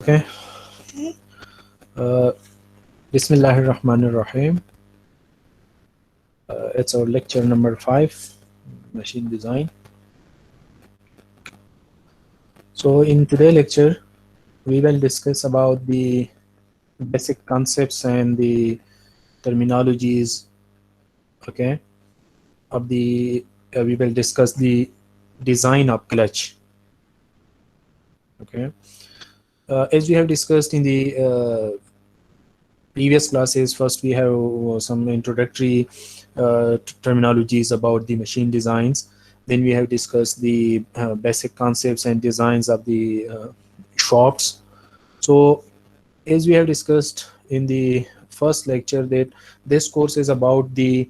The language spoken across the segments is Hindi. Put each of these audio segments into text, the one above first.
Okay. Uh, Bismillahir Rahmanir Rahim. It's our lecture number 5, machine design. So in today's lecture, we will discuss about the basic concepts and the terminologies. Okay. Of the we will discuss the design of clutch. Okay. As we have discussed in the previous classes, first we have some introductory terminologies about the machine designs. Then we have discussed the basic concepts and designs of the shops. So as we have discussed in the first lecture, that this course is about the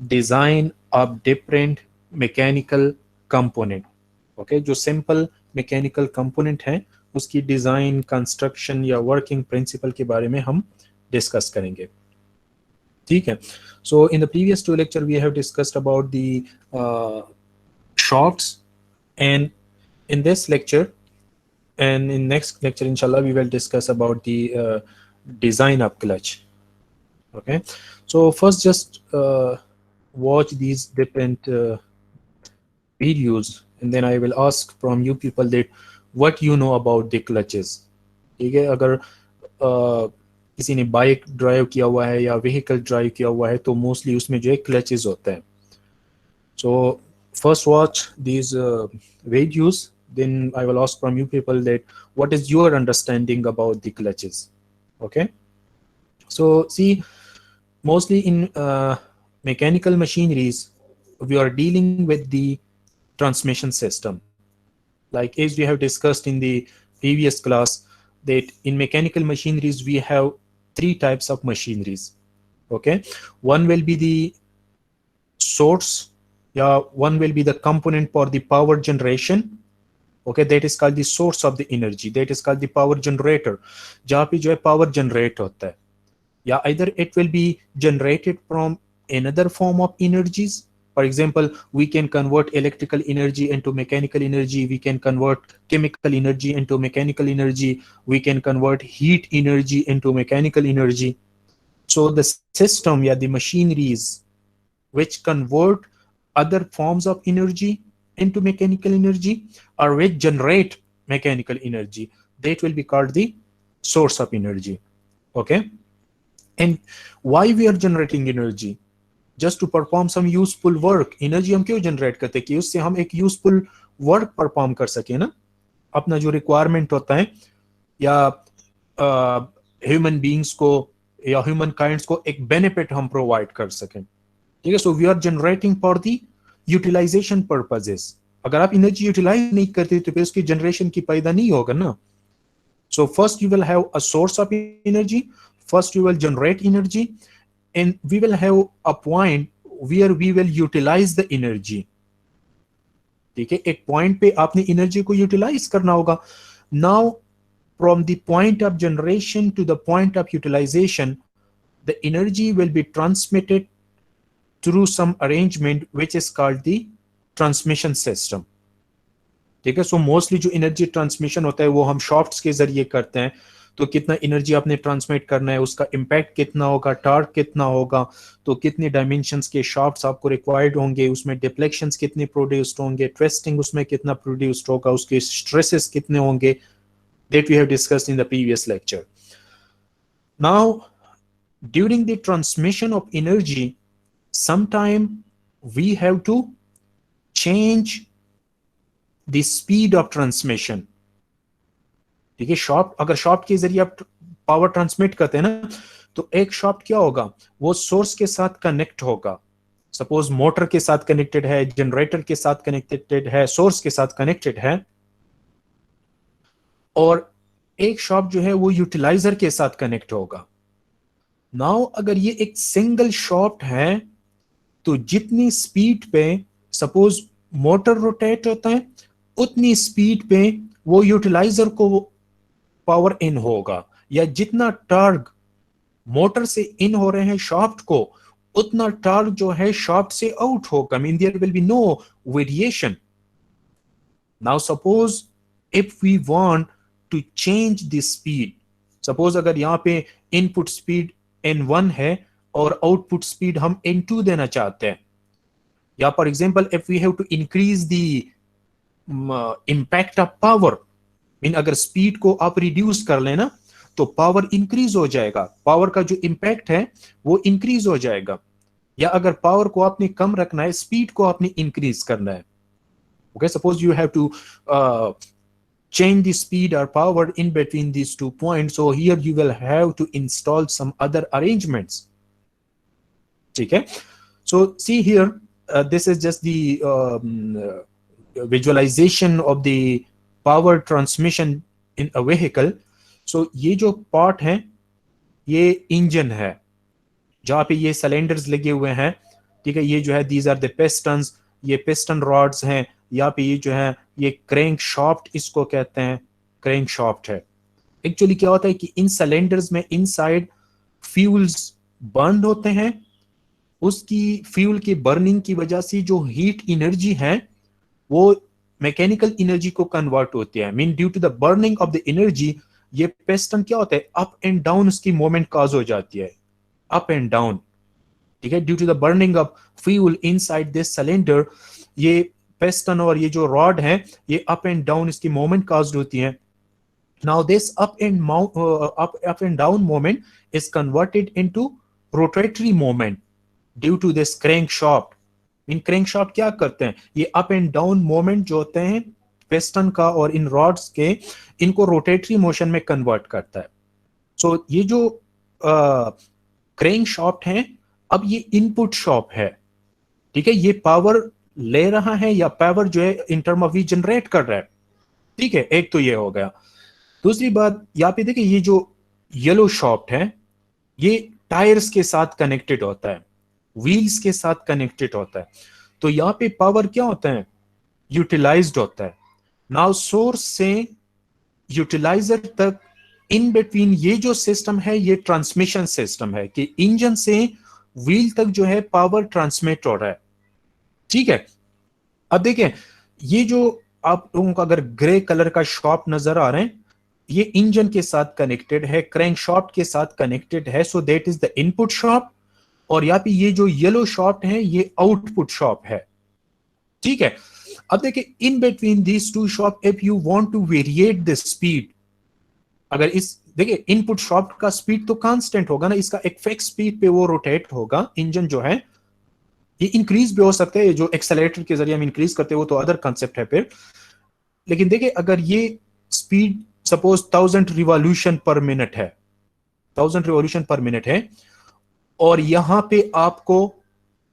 design of different mechanical component. Okay, जो simple mechanical component है उसकी design, construction या working principle के बारे में हम डिस्कस करेंगे. ठीक है. So in the previous two lecture we have discussed about the shafts, and in this lecture and in next lecture inshallah we will discuss about the design of clutch. Okay, so first just watch these different videos and then I will ask from you people that what you know about the clutches. ठीक है, अगर किसी ने बाइक ड्राइव किया हुआ है या व्हीकल ड्राइव किया हुआ है तो मोस्टली उसमें जो है क्लचेस होते हैं. So first watch these videos, then I will ask from you people that what is your understanding about the clutches. Okay, so see, mostly in mechanical machineries we are dealing with the transmission system. Like as we have discussed in the previous class, that in mechanical machineries we have three types of machineries. Okay, one will be the source, yeah, one will be the component for the power generation. Okay, that is called the source of the energy, that is called the power generator, जहाँ पे जो है power generate होता है. Yeah, either it will be generated from another form of energies. For example, we can convert electrical energy into mechanical energy, we can convert chemical energy into mechanical energy, we can convert heat energy into mechanical energy. So the system, yeah, the machineries which convert other forms of energy into mechanical energy or which generate mechanical energy, that will be called the source of energy. Okay, and why we are generating energy? Just to perform some useful work. Energy हम क्यों generate करते हैं? कि उससे हम एक useful work perform कर सके ना, अपना जो requirement होता है या human beings को या human kinds को एक benefit हम provide कर सकें. ठीक है, so we are generating for the utilization purposes. अगर आप energy utilize नहीं करते तो फिर उसकी generation की पैदा नहीं होगा ना. So first you will have a source of energy, first you will generate energy, and we will have a point where we will utilize the energy. ठीक है, एक point पे आपने energy को utilize करना होगा. Now from the point of generation to the point of utilization, the energy will be transmitted through some arrangement which is called the transmission system. ठीक है, सो मोस्टली जो एनर्जी ट्रांसमिशन होता है वो हम शॉफ्ट्स के जरिए करते हैं. तो कितना एनर्जी आपने ट्रांसमिट करना है, उसका इम्पैक्ट कितना होगा, टॉर्क कितना होगा, तो कितने डायमेंशंस के शॉफ्ट्स आपको रिक्वायर्ड होंगे, उसमें डिफ्लेक्शंस कितने प्रोड्यूस्ड होंगे, ट्विस्टिंग उसमें कितना प्रोड्यूस्ड होगा, उसके स्ट्रेसेस कितने होंगे, that we have discussed in the previous lecture. Now during the transmission of energy, sometime we have to change the speed of transmission. ठीक है, शॉफ्ट, अगर शॉफ्ट के जरिए आप पावर ट्रांसमिट करते हैं ना, तो एक शॉफ्ट क्या होगा, वो सोर्स के साथ कनेक्ट होगा. सपोज मोटर के साथ कनेक्टेड है, जनरेटर के साथ कनेक्टेड है, सोर्स के साथ कनेक्टेड है, और एक शॉफ्ट जो है वो यूटिलाइजर के साथ कनेक्ट होगा. नाउ अगर ये एक सिंगल शॉफ्ट है तो जितनी स्पीड पे सपोज मोटर रोटेट होता है उतनी स्पीड पे वो यूटिलाइजर को पावर इन होगा, या जितना टॉर्क मोटर से इन हो रहे हैं शॉफ्ट को उतना टॉर्क जो है शॉफ्ट से आउट होगा. Mean there will be no variation. Now suppose if we want to change the speed, suppose अगर यहाँ पे इनपुट स्पीड n1 है और आउटपुट स्पीड हम n2 देना चाहते हैं, या for example if we have to increase the impact of power, mean अगर स्पीड को आप रिड्यूस कर लेना तो पावर इंक्रीज हो जाएगा, पावर का जो इम्पैक्ट है वो इंक्रीज हो जाएगा, या अगर पावर को आपने कम रखना है, स्पीड को आपने इंक्रीज करना है। Okay, suppose you have to change the speed or power in between these 2 points, so here you will have to install some other arrangements. Okay, so see here, this is just the visualization of the power transmission in a vehicle. So ये जो part है ये इंजन है जहाँ पे ये सिलेंडर्स लगे हुए हैं, ठीक है, ये जो है these are the pistons, ये पिस्टन रॉड्स हैं, यहाँ पे ये जो है ये क्रैंक शाफ्ट इसको कहते हैं, क्रैंक शाफ्ट है। एक्चुअली क्या होता है कि इन सिलेंडर्स में इनसाइड फ्यूल्स बर्न होते हैं, उसकी फ्यूल की बर्निंग की वजह से जो हीट एनर्जी है वो मैकेनिकल एनर्जी को कन्वर्ट होती है, mean due to the burning of the energy ये पिस्टन क्या होता है, अप एंड डाउन उसकी मूवमेंट काज हो जाती है, अप एंड डाउन, ठीक है, due to the burning of fuel inside this cylinder, ये पिस्टन और ये जो रॉड है ये अप एंड डाउन इसकी मूवमेंट काज्ड होती है। Now this up and down movement is converted into rotatory movement due to this crank shaft. In crank shaft क्या करते हैं, ये अप एंड डाउन मूवमेंट जो होते हैं पिस्टन का और इन रॉड्स के, इनको रोटेटरी मोशन में कन्वर्ट करता है। सो ये जो क्रैंक शाफ्ट है अब ये इनपुट शाफ्ट है, ठीक है, ये पावर ले रहा है या पावर जो है in term of we generate कर रहा है, ठीक है, एक तो ये हो गया। दूसरी बात यहाँ पे देखिए ये जो येलो शाफ्ट है ये टायर्स के साथ कनेक्टेड होता है, व्हील्स के साथ कनेक्टेड होता है, तो यहाँ पे पावर क्या होता है, यूटिलाइज्ड होता है। नाउ सोर्स से यूटिलाइजर तक इन बिटवीन ये जो सिस्टम है ये ट्रांसमिशन सिस्टम है कि इंजन से व्हील तक जो है पावर ट्रांसमिट हो रहा है, ठीक है। अब देखें ये जो आप लोगों को अगर ग्रे कलर का शाफ्ट नजर आ रहे हैं ये इंजन के साथ कनेक्टेड है, क्रैंक शाफ्ट के साथ कनेक्टेड है, so that is the input shaft, और यहाँ पे ये जो येलो शाफ्ट है ये आउटपुट शाफ्ट है, ठीक है। अब देखिए in between these two shaft if you want to variate the speed, अगर इस देखिए इनपुट शाफ्ट का स्पीड तो कांस्टेंट होगा ना, इसका एक फिक्स स्पीड पे वो रोटेट होगा, इंजन जो है ये इंक्रीज भी हो सकता है, जो एक्सेलरेटर के जरिए हम इंक्रीज करते हैं वो तो अदर कंसेप्ट है फिर। लेकिन देखिए अगर ये speed suppose 1000 revolution per minute है, 1000 रिवॉल्यूशन पर मिनट है, और यहां पे आपको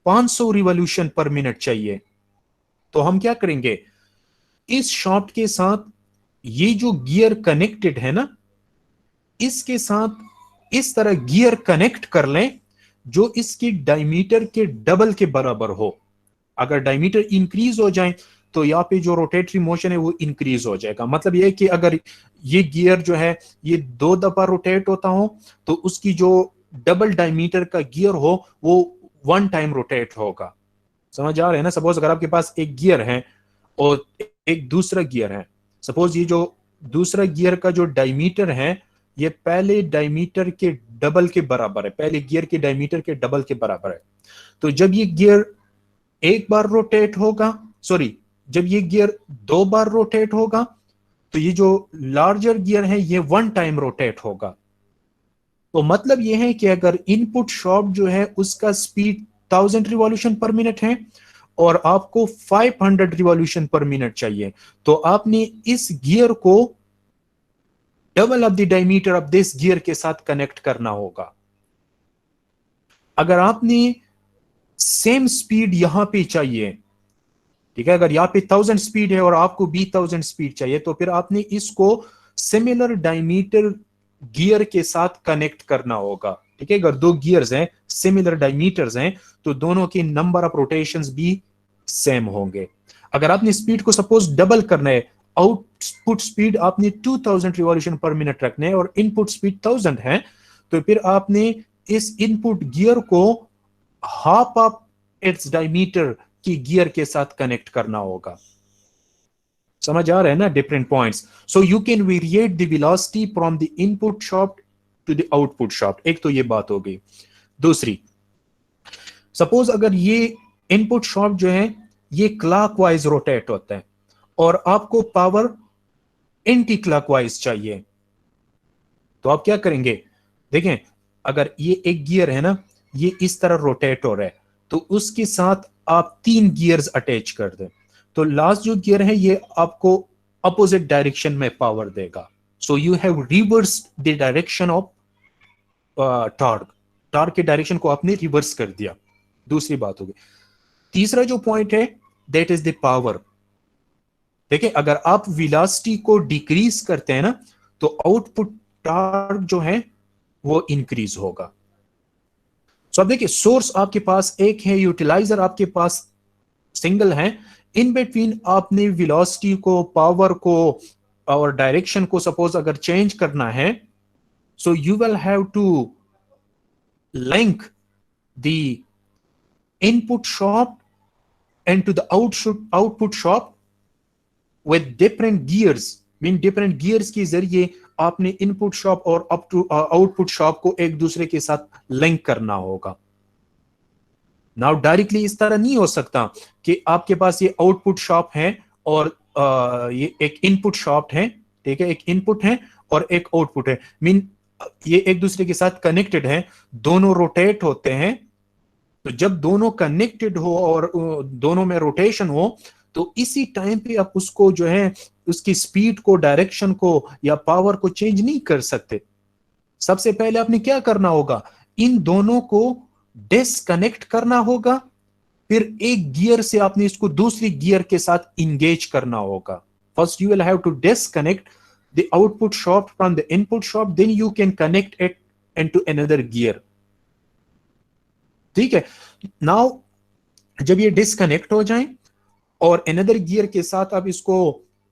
500 रिवॉल्यूशन पर मिनट चाहिए, तो हम क्या करेंगे, इस शाफ्ट के साथ ये जो गियर कनेक्टेड है ना, इसके साथ इस तरह गियर कनेक्ट कर लें जो इसकी डायमीटर के डबल के बराबर हो। अगर डायमीटर इंक्रीज हो जाए तो यहाँ पे जो रोटेटरी मोशन है वो इंक्रीज हो जाएगा। मतलब ये है कि अगर ये गियर जो है ये 2 दफा रोटेट होता हो तो उसकी जो डबल डायमीटर का गियर हो वो 1 टाइम रोटेट होगा। समझ आ रहे हैं ना। सपोज अगर आपके पास एक गियर है और एक दूसरा गियर है, सपोज ये जो दूसरा गियर का जो डायमीटर है ये पहले डायमीटर के डबल के बराबर है, पहले गियर के डायमीटर के डबल के बराबर है। तो जब ये गियर एक बार रोटेट होगा, सॉरी जब ये गियर 2 बार रोटेट होगा तो ये जो लार्जर गियर है ये 1 टाइम रोटेट होगा। तो मतलब ये है कि अगर इनपुट शाफ्ट जो है उसका स्पीड 1000 रिवॉल्यूशन पर मिनट है और आपको 500 रिवॉल्यूशन पर मिनट चाहिए, तो आपने इस गियर को double of the diameter of this gear के साथ कनेक्ट करना होगा। अगर आपने सेम स्पीड यहां पे चाहिए, ठीक है, अगर यहाँ पे 1000 स्पीड है और आपको भी 1000 स्पीड चाहिए, तो फिर आपने इसको सिमिलर डायमीटर गियर के साथ कनेक्ट करना होगा। ठीक है, अगर 2 गियर्स हैं, सिमिलर डायमीटर्स हैं, तो दोनों के नंबर ऑफ रोटेशंस भी सेम होंगे। अगर आपने स्पीड को सपोज डबल करना है, आउटपुट स्पीड आपने 2000 रिवॉल्यूशन पर मिनट रखना है और इनपुट स्पीड 1000 है, तो फिर आपने इस इनपुट गियर को हाफ ऑफ इट्स डायमीटर की गियर के साथ कनेक्ट करना होगा। समझ आ रहा है ना different points. So you can variate the velocity from the input shaft to the output shaft. एक तो ये बात हो गई. दूसरी, सपोज अगर ये इनपुट शाफ्ट जो है ये क्लॉकवाइज रोटेट होता है और आपको पावर एंटी क्लॉकवाइज चाहिए, तो आप क्या करेंगे? देखें, अगर ये एक गियर है ना, ये इस तरह रोटेट हो रहा है, तो उसके साथ आप 3 गियर्स अटैच कर दें, तो लास्ट जो गियर है ये आपको अपोजिट डायरेक्शन में पावर देगा. So you have reverse the direction of torque. Torque के डायरेक्शन को आपने रिवर्स कर दिया. दूसरी बात होगी. तीसरा जो पॉइंट है दैट इज द पावर. देखिए, अगर आप वेलोसिटी को डिक्रीज करते हैं ना, तो आउटपुट टॉर्क जो है वो इंक्रीज होगा. सो अब देखिए, सोर्स आपके पास एक है, यूटिलाइजर आपके पास सिंगल है. इन बिटवीन आपने वेलोसिटी को, पावर को और डायरेक्शन को सपोज अगर चेंज करना है, so you will have to link the input shaft and to the output shaft with different gears. Mean different gears के जरिए आपने इनपुट शाफ्ट और आउटपुट शाफ्ट को एक दूसरे के साथ लिंक करना होगा. नाउ डायरेक्टली इस तरह नहीं हो सकता कि आपके पास ये आउटपुट शाफ्ट है और ये एक इनपुट शाफ्ट है. ठीक है, एक इनपुट है और एक आउटपुट है. मीन ये एक दूसरे के साथ कनेक्टेड है, दोनों रोटेट होते हैं. तो जब दोनों कनेक्टेड हो और दोनों में रोटेशन हो, तो इसी टाइम पे आप उसको जो है उसकी स्पीड को, डायरेक्शन को या पावर को चेंज नहीं कर सकते. सबसे पहले आपने क्या करना होगा? इन दोनों को डिस्कनेक्ट करना होगा, फिर एक गियर से आपने इसको दूसरी गियर के साथ इंगेज करना होगा. First you will have to disconnect the output shaft from the input shaft, then you can connect it into another gear. ठीक है. नाउ जब ये डिस्कनेक्ट हो जाए और अनदर गियर के साथ आप इसको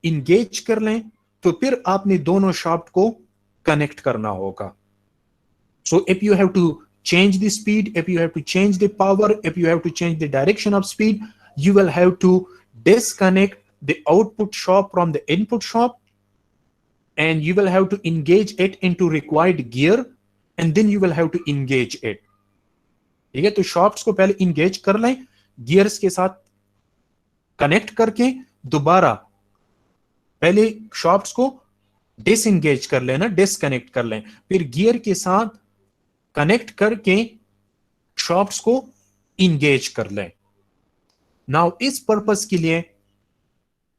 इंगेज कर लें, तो फिर आपने दोनों शाफ्ट को कनेक्ट करना होगा. So if you have to change the speed, if you have to change the power, if you have to change the direction of speed, you will have to disconnect the output shaft from the input shaft, and you will have to engage it into required gear, and then you will have to engage it. ठीक है, तो shafts को पहले engage कर लें, gears के साथ connect करके दोबारा पहले shafts को disengage कर लेना, disconnect कर लें, फिर gear के साथ कनेक्ट करके शॉफ्ट्स को इंगेज कर लें. नाउ इस पर्पस के लिए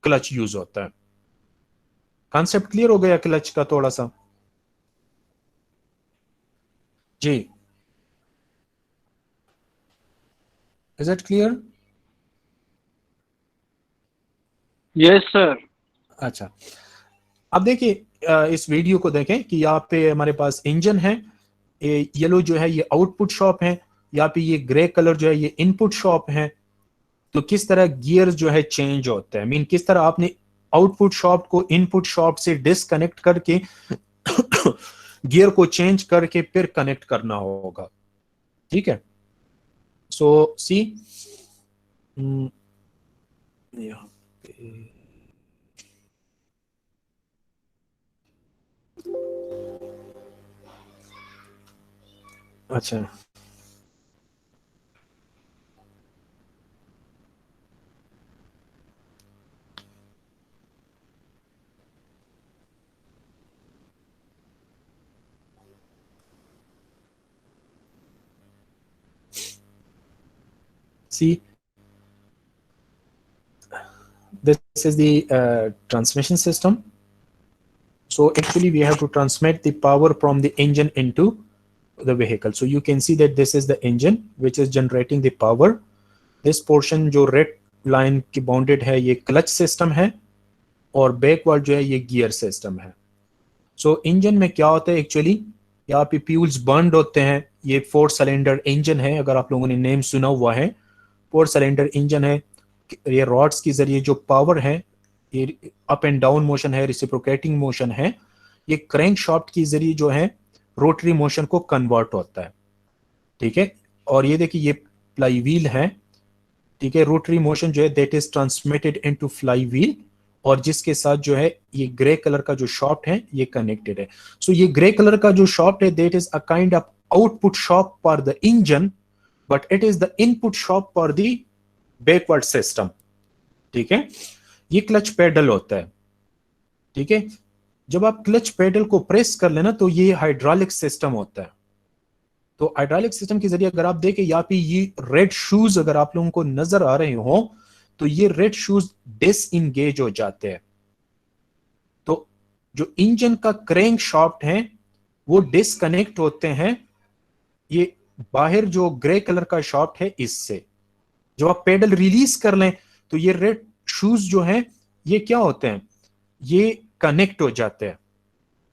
क्लच यूज होता है. कॉन्सेप्ट क्लियर हो गया क्लच का थोड़ा सा? जी, is it clear? Yes sir. अच्छा, अब देखिए इस वीडियो को देखें कि यहाँ पे हमारे पास इंजन है, येलो जो है ये आउटपुट शॉप है, यहाँ पे ये ग्रे कलर जो है ये इनपुट शॉप है. तो किस तरह गियर जो है चेंज होता है, मीन किस तरह आपने आउटपुट शॉप को इनपुट शॉप से डिस्कनेक्ट करके गियर को चेंज करके फिर कनेक्ट करना होगा. ठीक है. सो सी यहाँ पे अच्छा, see, this is the transmission system. So actually we have to transmit the power from the engine into the vehicle. So you can see that this is the engine which is generating the power. This portion जो red line की bounded है ये clutch system है और backward जो है ये gear system है. So engine में क्या होता है actually, यहाँ पे फ्यूल्स बर्न होते हैं. ये 4 सिलेंडर इंजन है, अगर आप लोगों ने नेम सुना हुआ है. 4 सिलेंडर इंजन है. ये रॉड्स के जरिए जो पावर है, ये अप एंड डाउन मोशन है, रिसिप्रोकेटिंग मोशन है, ये क्रैंक शाफ्ट के जरिए जो है रोटरी मोशन को कन्वर्ट होता है. ठीक है. और ये देखिए ये फ्लाई व्हील है. ठीक है. रोटरी मोशन जो है that is transmitted into fly wheel और जिसके साथ जो है ये ग्रे कलर का जो शाफ्ट है ये कनेक्टेड है. सो ये ग्रे कलर का जो शाफ्ट है that is a kind of output shaft for the engine, but it is the input shaft for the backward system. ठीक है, ये क्लच पेडल होता है. ठीक है, जब आप क्लच पेडल को प्रेस कर लेना तो ये हाइड्रोलिक सिस्टम होता है. तो हाइड्रोलिक सिस्टम के जरिए अगर आप देखें यहाँ पे ये रेड शूज अगर आप लोगों को नजर आ रहे हो तो ये रेड शूज डिसएंगेज हो जाते हैं. तो जो इंजन का क्रैंक शाफ्ट है वो डिस्कनेक्ट होते हैं ये बाहर जो ग्रे कलर का शाफ्ट है इससे. जब आप पेडल रिलीज कर लें तो ये रेड शूज जो है ये क्या होते हैं, ये कनेक्ट हो जाते हैं.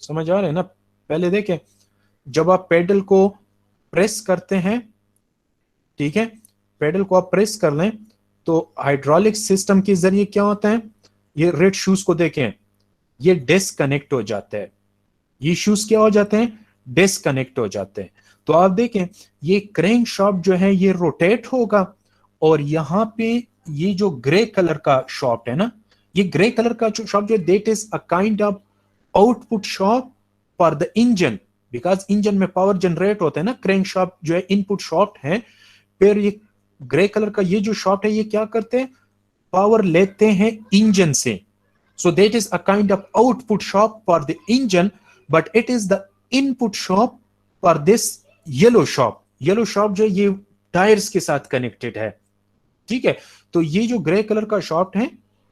समझ आ रहे हैं ना. पहले देखें, जब आप पेडल को प्रेस करते हैं, ठीक है, पेडल को आप प्रेस कर लें तो हाइड्रोलिक सिस्टम के जरिए क्या होता है, ये रेड शूज को देखें ये डिस्कनेक्ट हो जाते हैं. ये शूज क्या हो जाते हैं, डिस्कनेक्ट हो जाते हैं. तो आप देखें ये क्रैंक शाफ्ट जो है ये रोटेट होगा और यहां पे ये जो ग्रे कलर का शाफ्ट है ना, ये ग्रे कलर का शाफ्ट जो that is a kind of output shaft for the engine. Because engine में पावर जनरेट होता है ना, क्रैंक शाफ्ट जो है इनपुट शाफ्ट है. फिर ये ग्रे कलर का ये जो शाफ्ट है ये क्या करते हैं, पावर लेते हैं इंजन से. So that is a kind of output shop for the engine, but it is the input shop for this yellow shop. Yellow shop जो ये टायर्स के साथ कनेक्टेड है. ठीक है, तो ये जो ग्रे कलर का शॉफ्ट है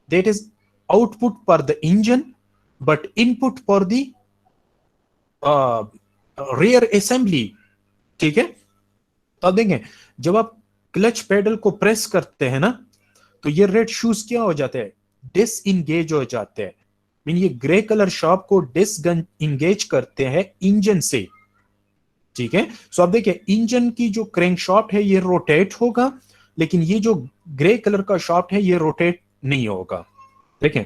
that is output for the engine, but input for the rear assembly. ठीक है, तो आप देखें जब आप क्लच पेडल को प्रेस करते हैं ना तो ये रेड शूज क्या हो जाते हैं, डिसएंगेज हो जाते हैं. मीन ये ग्रे कलर शॉप को डिसएंगेज करते हैं इंजन से. ठीक है, सो आप देखिए इंजन की जो क्रैंक शाफ्ट है ये रोटेट होगा, लेकिन ये जो ग्रे कलर का शाफ्ट है ये रोटेट नहीं होगा. देखें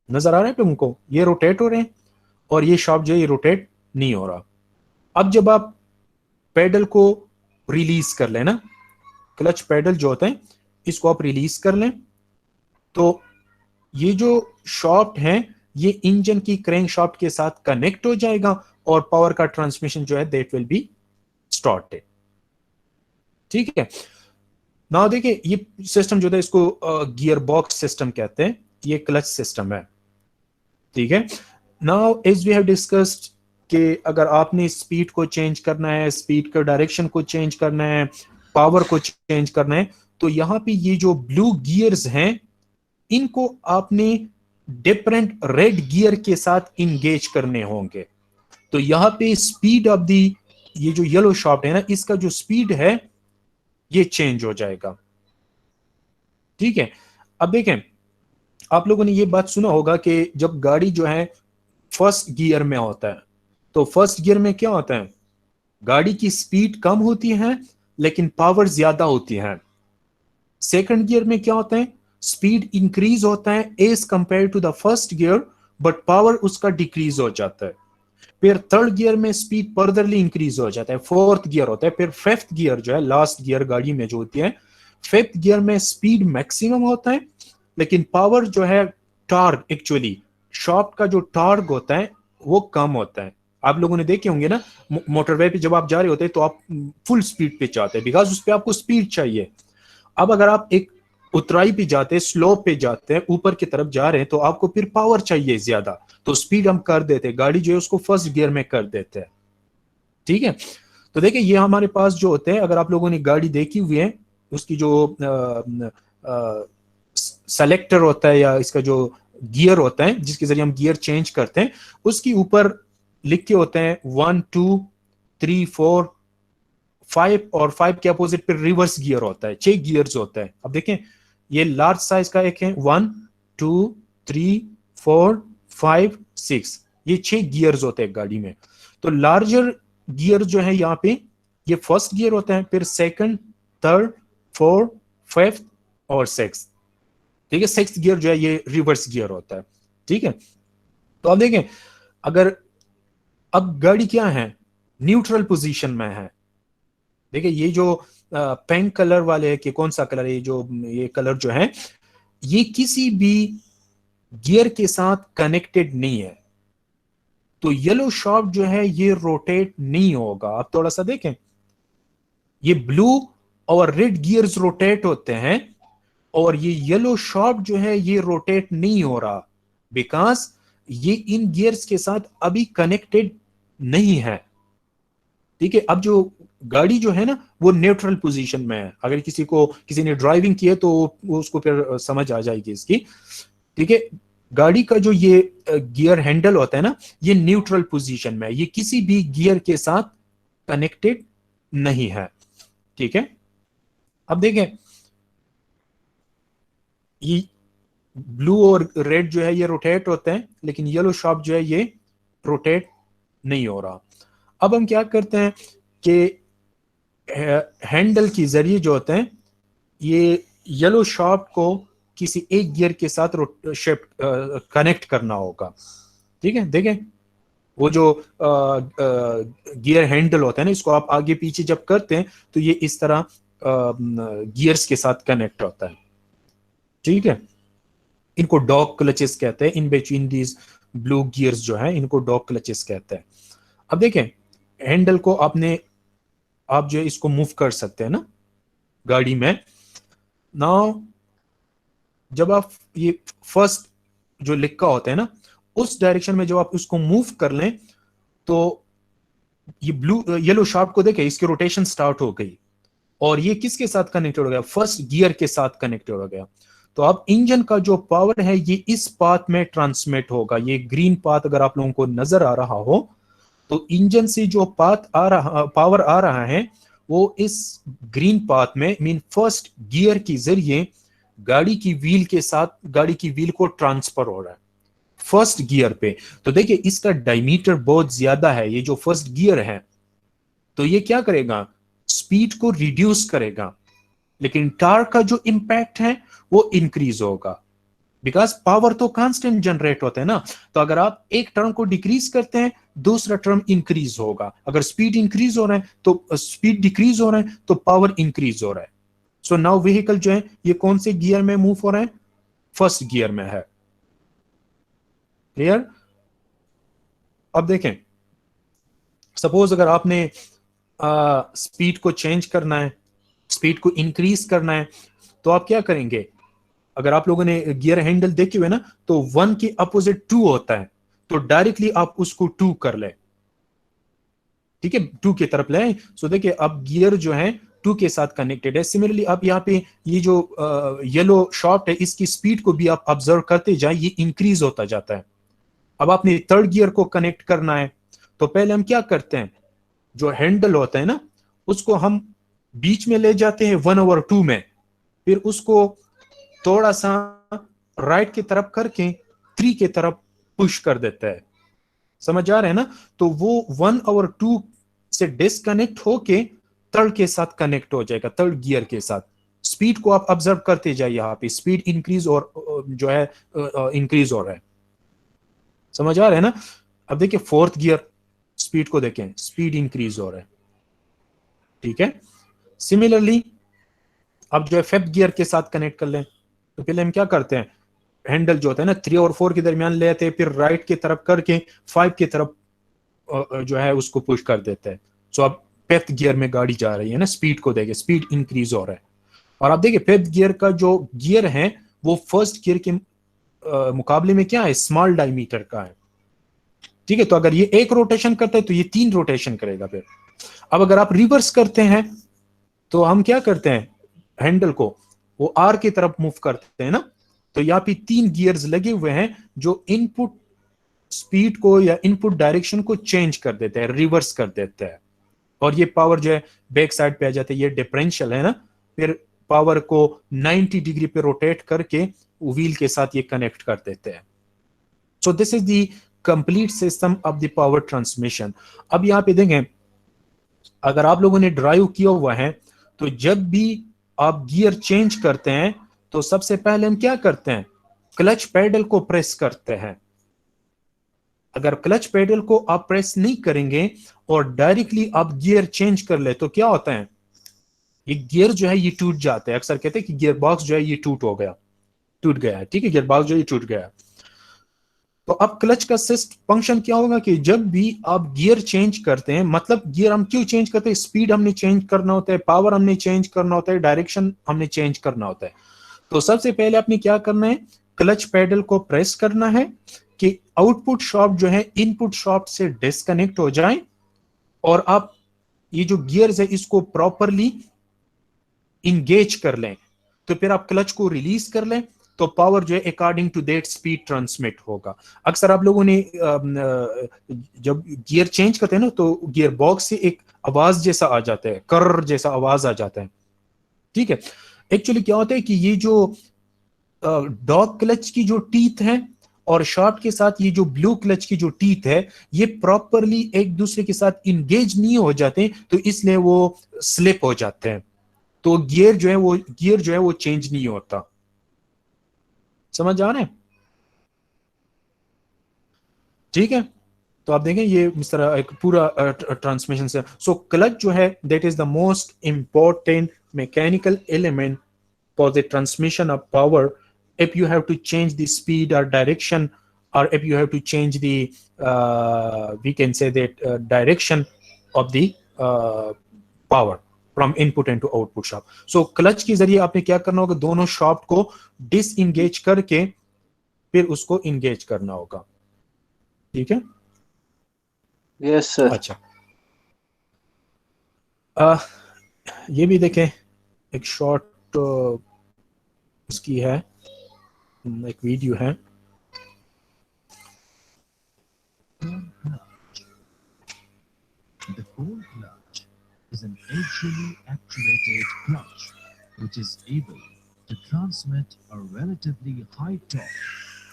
नजर आ रहा है तुमको, ये रोटेट हो रहे हैं और ये शाफ्ट जो है ये रोटेट नहीं हो रहा. अब जब आप पेडल को रिलीज कर लें ना, क्लच पेडल जो होता है इसको आप रिलीज कर लें तो ये जो शाफ्ट है ये इंजन की क्रैंक शाफ्ट के साथ कनेक्ट हो जाएगा और पावर का ट्रांसमिशन जो है दैट विल बी स्टार्टेड. ठीक है, नाउ देखिए ये सिस्टम जो है इसको गियर बॉक्स सिस्टम कहते हैं, ये क्लच सिस्टम है. ठीक है, now as we have discussed कि अगर आपने स्पीड को चेंज करना है, स्पीड का डायरेक्शन को चेंज करना है, पावर को चेंज करना है, तो यहां पे ये जो ब्लू गियर्स हैं इनको आपने डिफरेंट रेड गियर के साथ इंगेज करने होंगे. तो यहां पे स्पीड ऑफ दी ये जो येलो शाफ्ट है ना इसका जो स्पीड है ये चेंज हो जाएगा. ठीक है, अब देखें आप लोगों ने ये बात सुना होगा कि जब गाड़ी जो है फर्स्ट गियर में होता है तो फर्स्ट गियर में क्या होता है, गाड़ी की स्पीड कम होती है लेकिन पावर ज्यादा होती है. सेकंड गियर में क्या होता है, स्पीड इंक्रीज होता है as compare to the first gear but power उसका डिक्रीज हो जाता है. फिर थर्ड गियर में स्पीड फर्दरली इंक्रीज हो जाता है, फोर्थ गियर होता है. फिर फिफ्थ गियर जो है लास्ट गियर गाड़ी में जो होती है, फिफ्थ गियर में स्पीड मैक्सिमम होता है लेकिन पावर जो है टॉर्क, एक्चुअली शाफ्ट का जो टॉर्क होता है वो कम होता है. आप लोगों ने देखे होंगे ना मोटरवे पे जब आप जा रहे होते हैं तो आप फुल स्पीड पे जाते हैं बिकॉज उस पर आपको स्पीड चाहिए. अब अगर आप एक उतराई पे जाते हैं, स्लोप पे जाते हैं, ऊपर की तरफ जा रहे हैं तो आपको फिर पावर चाहिए ज्यादा, तो स्पीड हम कर देते हैं, गाड़ी जो है उसको फर्स्ट गियर में कर देते हैं. ठीक है, तो देखिए ये हमारे पास जो होते हैं, अगर आप लोगों ने गाड़ी देखी हुई है उसकी जो सेलेक्टर होता है या इसका जो गियर होता है जिसके जरिए हम गियर चेंज करते हैं उसके ऊपर लिखे होते हैं 1 2 3 4 5 और 5 के अपोजिट पे रिवर्स गियर होता है, 6 गियर्स होता है. अब देखें ये लार्ज साइज का एक है 1 2 3 4 5 6, ये 6 गियर्स होते हैं गाड़ी में. तो लार्जर गियर जो है यहाँ पे ये फर्स्ट गियर होता है, फिर सेकंड, थर्ड, फोर्थ, फिफ्थ और सिक्स्थ. ठीक है, सिक्स्थ गियर जो है ये रिवर्स गियर होता है. ठीक है, तो अब देखें अगर अब गाड़ी क्या है, न्यूट्रल पोजीशन में है. देखिए ये जो पिंक कलर वाले कि कौन सा कलर है, ये जो ये कलर जो है ये किसी भी गियर के साथ कनेक्टेड नहीं है, तो येलो शाफ्ट जो है ये रोटेट नहीं होगा। आप थोड़ा सा देखें, ये ब्लू और रेड गियर्स रोटेट होते हैं, और ये येलो शाफ्ट जो है ये रोटेट नहीं हो रहा, बिकॉज ये इन गियर्स के साथ अभी कनेक्टेड नहीं है। ठीक है, अब जो गाड़ी जो है ना वो न्यूट्रल पोजीशन में है। अगर किसी ने ड्राइविंग की है तो वो उसको फिर समझ आ जाएगी इसकी। ठीक है, गाड़ी का जो ये गियर हैंडल होता है ना, ये न्यूट्रल पोजीशन में है, ये किसी भी गियर के साथ कनेक्टेड नहीं है। ठीक है, अब देखें, ये ब्लू और रेड जो है ये रोटेट होते हैं, लेकिन येलो शाफ्ट जो है ये रोटेट नहीं हो रहा। अब हम क्या करते हैं कि हैंडल के जरिए जो होते हैं, ये येलो शाफ्ट को किसी एक गियर के साथ शिफ्ट कनेक्ट करना होगा। ठीक है, देखें, वो जो गियर हैंडल होता है ना, इसको आप आगे पीछे जब करते हैं तो ये इस तरह गियर्स के साथ कनेक्ट होता है। ठीक है, इनको डॉग क्लचेस कहते हैं, इन बिटवीन दीज ब्लू गियर्स जो है इनको डॉग क्लचेस कहते हैं। अब देखें, हैंडल को आप जो है इसको मूव कर सकते हैं ना गाड़ी में। नाउ जब आप ये फर्स्ट जो लिखा होता है ना, उस डायरेक्शन में जब आप उसको मूव कर लें तो ये येलो शाफ्ट को देखें, इसकी रोटेशन स्टार्ट हो गई, और ये किसके साथ कनेक्टेड हो गया? फर्स्ट गियर के साथ कनेक्टेड हो गया। तो अब इंजन का जो पावर है ये इस पाथ में ट्रांसमिट होगा। ये ग्रीन पाथ अगर आप लोगों को नजर आ रहा हो, तो इंजन से जो पावर आ रहा है वो इस ग्रीन पाथ में, मीन फर्स्ट गियर के जरिए गाड़ी की व्हील को ट्रांसफर हो रहा है फर्स्ट गियर पे। तो देखिए, इसका डायमीटर बहुत ज्यादा है, ये जो फर्स्ट गियर है, तो ये क्या करेगा? स्पीड को रिड्यूस करेगा, लेकिन टार्क का जो इंपैक्ट है वो इंक्रीज होगा, बिकॉज पावर तो कांस्टेंट जनरेट होता है ना। तो अगर आप एक टर्म को डिक्रीज करते हैं, दूसरा टर्म इंक्रीज होगा। अगर स्पीड इंक्रीज हो रहा है तो स्पीड डिक्रीज हो रहा है तो पावर इंक्रीज हो रहा है। सो नाउ व्हीकल जो है ये कौन से गियर में मूव हो रहा है? फर्स्ट गियर में है। क्लियर? अब देखें, सपोज अगर आपने स्पीड को चेंज करना है, स्पीड को इंक्रीज करना है, तो आप क्या करेंगे? अगर आप लोगों ने गियर हैंडल देखे हुए ना, तो 1 के अपोजिट 2 होता है, तो डायरेक्टली आप उसको 2 कर ले। ठीक है, 2 की तरफ ले। सो देखिए, अब गियर जो है 2 के साथ कनेक्टेड है। सिमिलरली आप यहाँ पे ये जो येलो शाफ्ट है, इसकी स्पीड को भी आप ऑब्जर्व करते जाए, ये इंक्रीज होता जाता है। अब आपने थर्ड गियर को कनेक्ट करना है, तो पहले हम क्या करते हैं, जो हैंडल होता है ना, उसको हम बीच में ले जाते हैं 1/2 में, फिर उसको थोड़ा सा राइट की तरफ करके 3 की तरफ पुश कर देता है। समझ आ रहे हैं ना? तो वो 1/2 से डिस्कनेक्ट होके थर्ड के साथ कनेक्ट हो जाएगा, थर्ड गियर के साथ। स्पीड को आप ऑब्जर्व करते जाइए, यहाँ पे स्पीड इंक्रीज और जो है इंक्रीज हो रहा है। समझ आ रहा है ना? अब देखिए, फोर्थ गियर, स्पीड को देखें, स्पीड इंक्रीज हो रहा है। ठीक है, सिमिलरली अब जो है फिफ्थ गियर के साथ कनेक्ट कर लें, तो पहले हम क्या करते हैं, हैंडल जो होता है ना 3 और 4 के दरमियान ले आते हैं, फिर राइट की तरफ करके 5 की तरफ जो है उसको पुश कर देते हैं। सो अब फिफ्थ गियर में गाड़ी जा रही है ना, स्पीड को देखिए, स्पीड इंक्रीज हो रहा है। और आप देखिए, फिफ्थ गियर का जो गियर है वो फर्स्ट गियर के मुकाबले में क्या है? स्मॉल डायमीटर का है। ठीक है, तो अगर ये एक रोटेशन करता है तो ये 3 रोटेशन करेगा। फिर अब अगर आप रिवर्स करते हैं तो हम क्या करते हैं, हैंडल को वो आर की तरफ मूव करते हैं ना, तो यहाँ पे 3 गियर्स लगे हुए हैं जो इनपुट स्पीड को या इनपुट डायरेक्शन को चेंज कर देते हैं, रिवर्स कर देते हैं। और ये पावर जो है बैक साइड पे आ जाता है, ये डिफरेंशियल है ना, फिर पावर को 90 डिग्री पे रोटेट करके व्हील के साथ ये कनेक्ट कर देते हैं। सो this is the complete system of the power transmission. अब यहाँ पे देखें, अगर आप लोगों ने ड्राइव किया हुआ है, तो जब भी आप गियर चेंज करते हैं तो सबसे पहले हम क्या करते हैं, क्लच पेडल को प्रेस करते हैं। अगर क्लच पेडल को आप प्रेस नहीं करेंगे और डायरेक्टली आप गियर चेंज कर ले, तो क्या होता है, ये गियर जो है ये टूट जाते हैं। अक्सर कहते हैं कि गियर बॉक्स जो है ये टूट गया है। ठीक है, गियर बॉक्स जो है ये टूट गया है। तो अब क्लच का फंक्शन क्या होगा कि जब भी आप गियर चेंज करते हैं, मतलब गियर हम क्यों चेंज करते हैं, स्पीड हमने चेंज करना होता है, पावर हमने चेंज करना होता है, डायरेक्शन हमने चेंज करना होता है। तो सबसे पहले आपने क्या करना है, क्लच पेडल को प्रेस करना है कि आउटपुट शाफ्ट जो है इनपुट शाफ्ट से डिस्कनेक्ट हो जाए और आप ये जो गियर्स है इसको प्रॉपरली इंगेज कर लें। तो फिर आप क्लच को रिलीज कर लें तो पावर जो है according to that speed transmit होगा। अक्सर आप लोगों ने जब गियर चेंज करते हैं ना तो गियर बॉक्स से एक आवाज जैसा आ जाता है, कर जैसा आवाज आ जाता है, ठीक है। एक्चुअली क्या होता है कि ये जो डॉग क्लच की जो टीथ है और शाफ्ट के साथ ये जो ब्लू क्लच की जो टीथ है ये प्रॉपरली एक दूसरे के साथ इंगेज नहीं हो जाते, तो इसलिए वो स्लिप हो जाते हैं। तो गियर जो है वो चेंज नहीं होता। समझ आ रहे हैं? ठीक है। तो आप देखें ये इस तरह एक पूरा ट्रांसमिशन से। सो क्लच जो है that is the most important mechanical element for the transmission of power. If you have to change the speed or direction, or if you have to change the we can say that direction of the power from input into output shaft. So clutch के जरिए आपने क्या करना होगा, दोनों शाफ्ट को डिसएंगेज करके फिर उसको इंगेज करना होगा। ठीक है। Yes sir. अच्छा, ये भी देखें, एक शॉर्ट उसकी है, एक वीडियो है। The cone clutch is an axially actuated clutch which is able to transmit a relatively high torque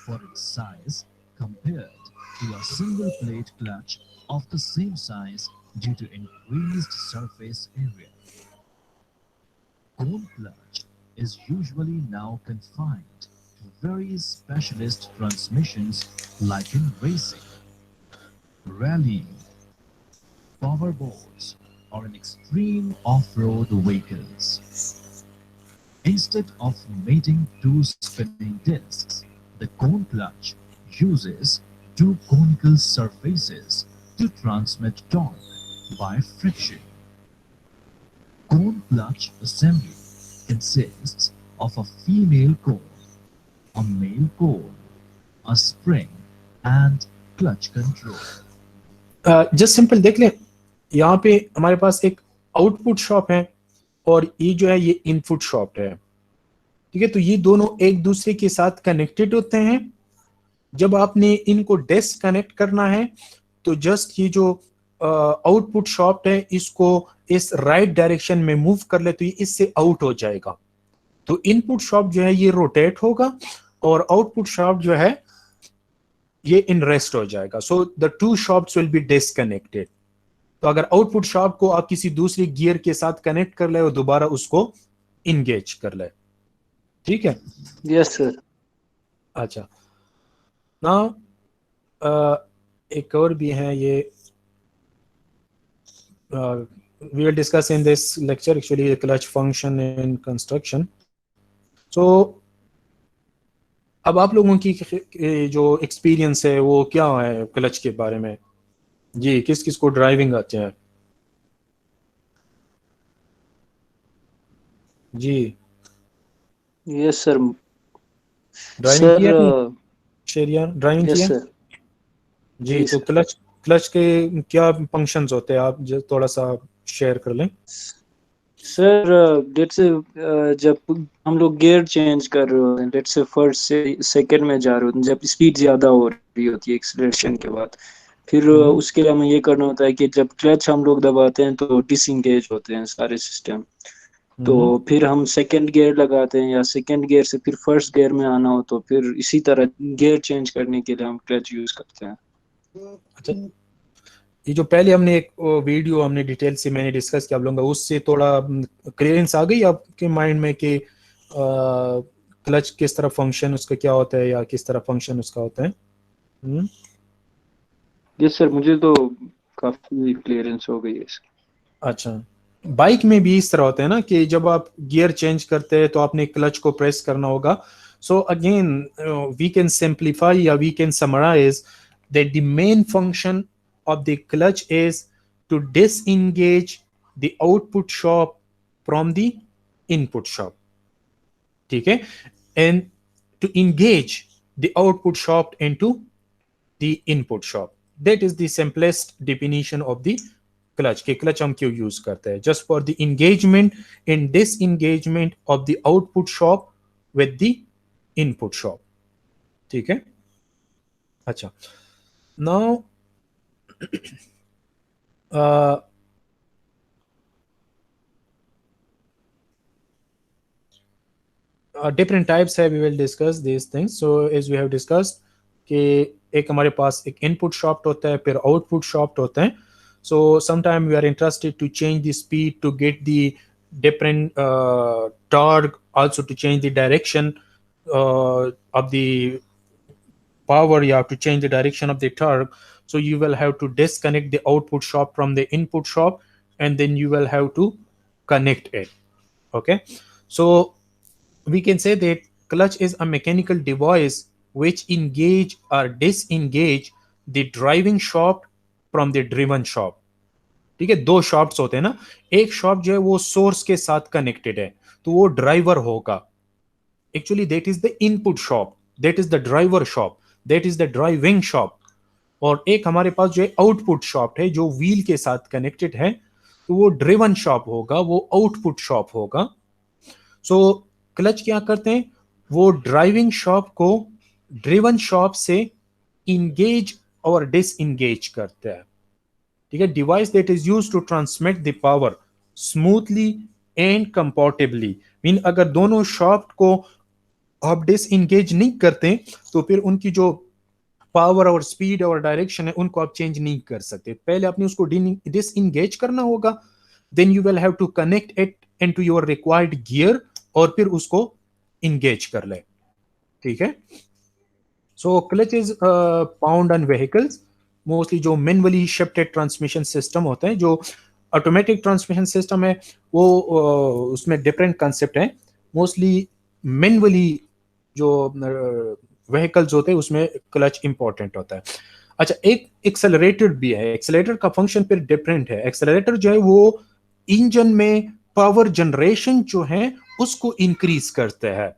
for its size compared to a single plate clutch of the same size due to increased surface area. Cone clutch is usually now confined to very specialist transmissions like in racing, rallying, powerboats, or in extreme off-road vehicles. Instead of mating two spinning discs, the cone clutch uses two conical surfaces to transmit torque by friction. Cone clutch assembly consists of a female cone, a male cone, a spring, and clutch control. Just simple देख लें, यहाँ पे हमारे पास एक आउटपुट शॉप है और ये जो है ये इनपुट शॉप है। ठीक है, तो ये दोनों एक दूसरे के साथ कनेक्टेड होते हैं। जब आपने इनको डिस्कनेक्ट करना है तो जस्ट ये जो आउटपुट शॉप है इसको इस राइट डायरेक्शन में मूव कर ले तो ये इससे आउट हो जाएगा। तो इनपुट शॉप जो है ये रोटेट होगा और आउटपुट शॉप जो है ये इन रेस्ट हो जाएगा। So the two shops will be disconnected. तो अगर आउटपुट शॉप को आप किसी दूसरे गियर के साथ कनेक्ट कर ले और दोबारा उसको इंगेज कर ले। ठीक है। Yes sir. अच्छा, ना एक और भी है, ये we will discuss in this lecture actually the clutch function in construction. So अब आप लोगों की जो एक्सपीरियंस है वो क्या है क्लच के बारे में? जी, किस किस को ड्राइविंग आते हैं? जी, यस सर। ड्राइविंग सर किया आपने? शेरिया ड्राइविंग यस किया? सर। जी, जी तो सर। क्लच क्लच के क्या फंक्शंस होते हैं, आप जो थोड़ा सा शेयर कर लें। सर जैसे जब हम लोग गियर चेंज कर रहे होते हैं, लेट्स से फर्स्ट से सेकंड में जा रहे होते हैं, जब स्पीड ज्यादा हो रही होती है एक्सीलरेशन के बाद, फिर उसके लिए हमें ये करना होता है कि जब क्लच हम लोग दबाते हैं तो डिसंगेज होते हैं सारे सिस्टम। तो फिर हम सेकंड गियर लगाते हैं या सेकंड गियर से फिर फर्स्ट गियर में आना हो तो फिर इसी तरह गियर चेंज करने के लिए हम क्लच यूज करते हैं। अच्छा, ये जो पहले हमने एक वीडियो हमने डिटेल से मैंने डिस्कस किया आप लोगों का, उससे थोड़ा क्लियरेंस आ गई आपके माइंड में कि क्लच किस तरह फंक्शन उसका क्या होता है या किस तरह फंक्शन उसका होता है? यस सर, मुझे तो काफी क्लियरेंस हो गई है इसकी। अच्छा, बाइक में भी इस तरह होता है ना कि जब आप गियर चेंज करते हैं तो आपने क्लच को प्रेस करना होगा। So again, we can simplify, or we can summarize that the main function of the clutch is to disengage the output shock from the input shock. ठीक है? And to engage the output shock into the input shock. That is the simplest definition of the clutch. कि clutch हम क्यों use करते हैं? Just for the engagement and disengagement of the output shock with the input shock. ठीक है? अच्छा. Now different types है, we will discuss these things. So as we have discussed कि एक हमारे पास एक input shaft होता है, फिर output shaft होता है. So sometime we are interested to change the speed to get the different torque, also to change the direction of the power. You have to change the direction of the torque. So you will have to disconnect the output shaft from the input shaft, and then you will have to connect it. Okay, so we can say that clutch is a mechanical device which engage or disengage the driving shaft from the driven shaft. ठीक है, दो शाफ्ट्स होते हैं ना, एक शाफ्ट जो है वो सोर्स के साथ कनेक्टेड है तो वो ड्राइवर होगा. Actually that is the input shaft, that is the driver shaft, that is the driving shaft. और एक हमारे पास जो है आउटपुट शाफ्ट है जो व्हील के साथ कनेक्टेड है तो वो ड्रिवन शाफ्ट होगा, वो आउटपुट शाफ्ट होगा. सो क्लच क्या करते हैं, वो ड्राइविंग शाफ्ट को ड्रिवन शाफ्ट से इंगेज और डिसएंगेज करते हैं. ठीक है, device that is used to transmit the power smoothly and comfortably. Mean अगर दोनों शाफ्ट को आप डिसएंगेज नहीं करते तो फिर उनकी जो पावर और स्पीड और डायरेक्शन है उनको आप चेंज नहीं कर सकते. पहले आपने उसको डिसएंगेज करना होगा, then you will have to connect it into your required gear और फिर उसको इंगेज कर ले. ठीक है. So clutch is found on vehicles mostly जो मैनुअली शिफ्टेड ट्रांसमिशन सिस्टम होते हैं. जो ऑटोमेटिक ट्रांसमिशन सिस्टम है वो उसमें डिफरेंट कंसेप्ट है. मोस्टली मैनुअली जो व्हीकल्स होते हैं उसमें क्लच इंपॉर्टेंट होता है. अच्छा, एक एक्सेलरेटर भी है. एक्सेलरेटर का फंक्शन फिर डिफरेंट है. एक्सेलरेटर जो है वो इंजन में पावर जनरेशन जो है उसको इंक्रीज करते हैं.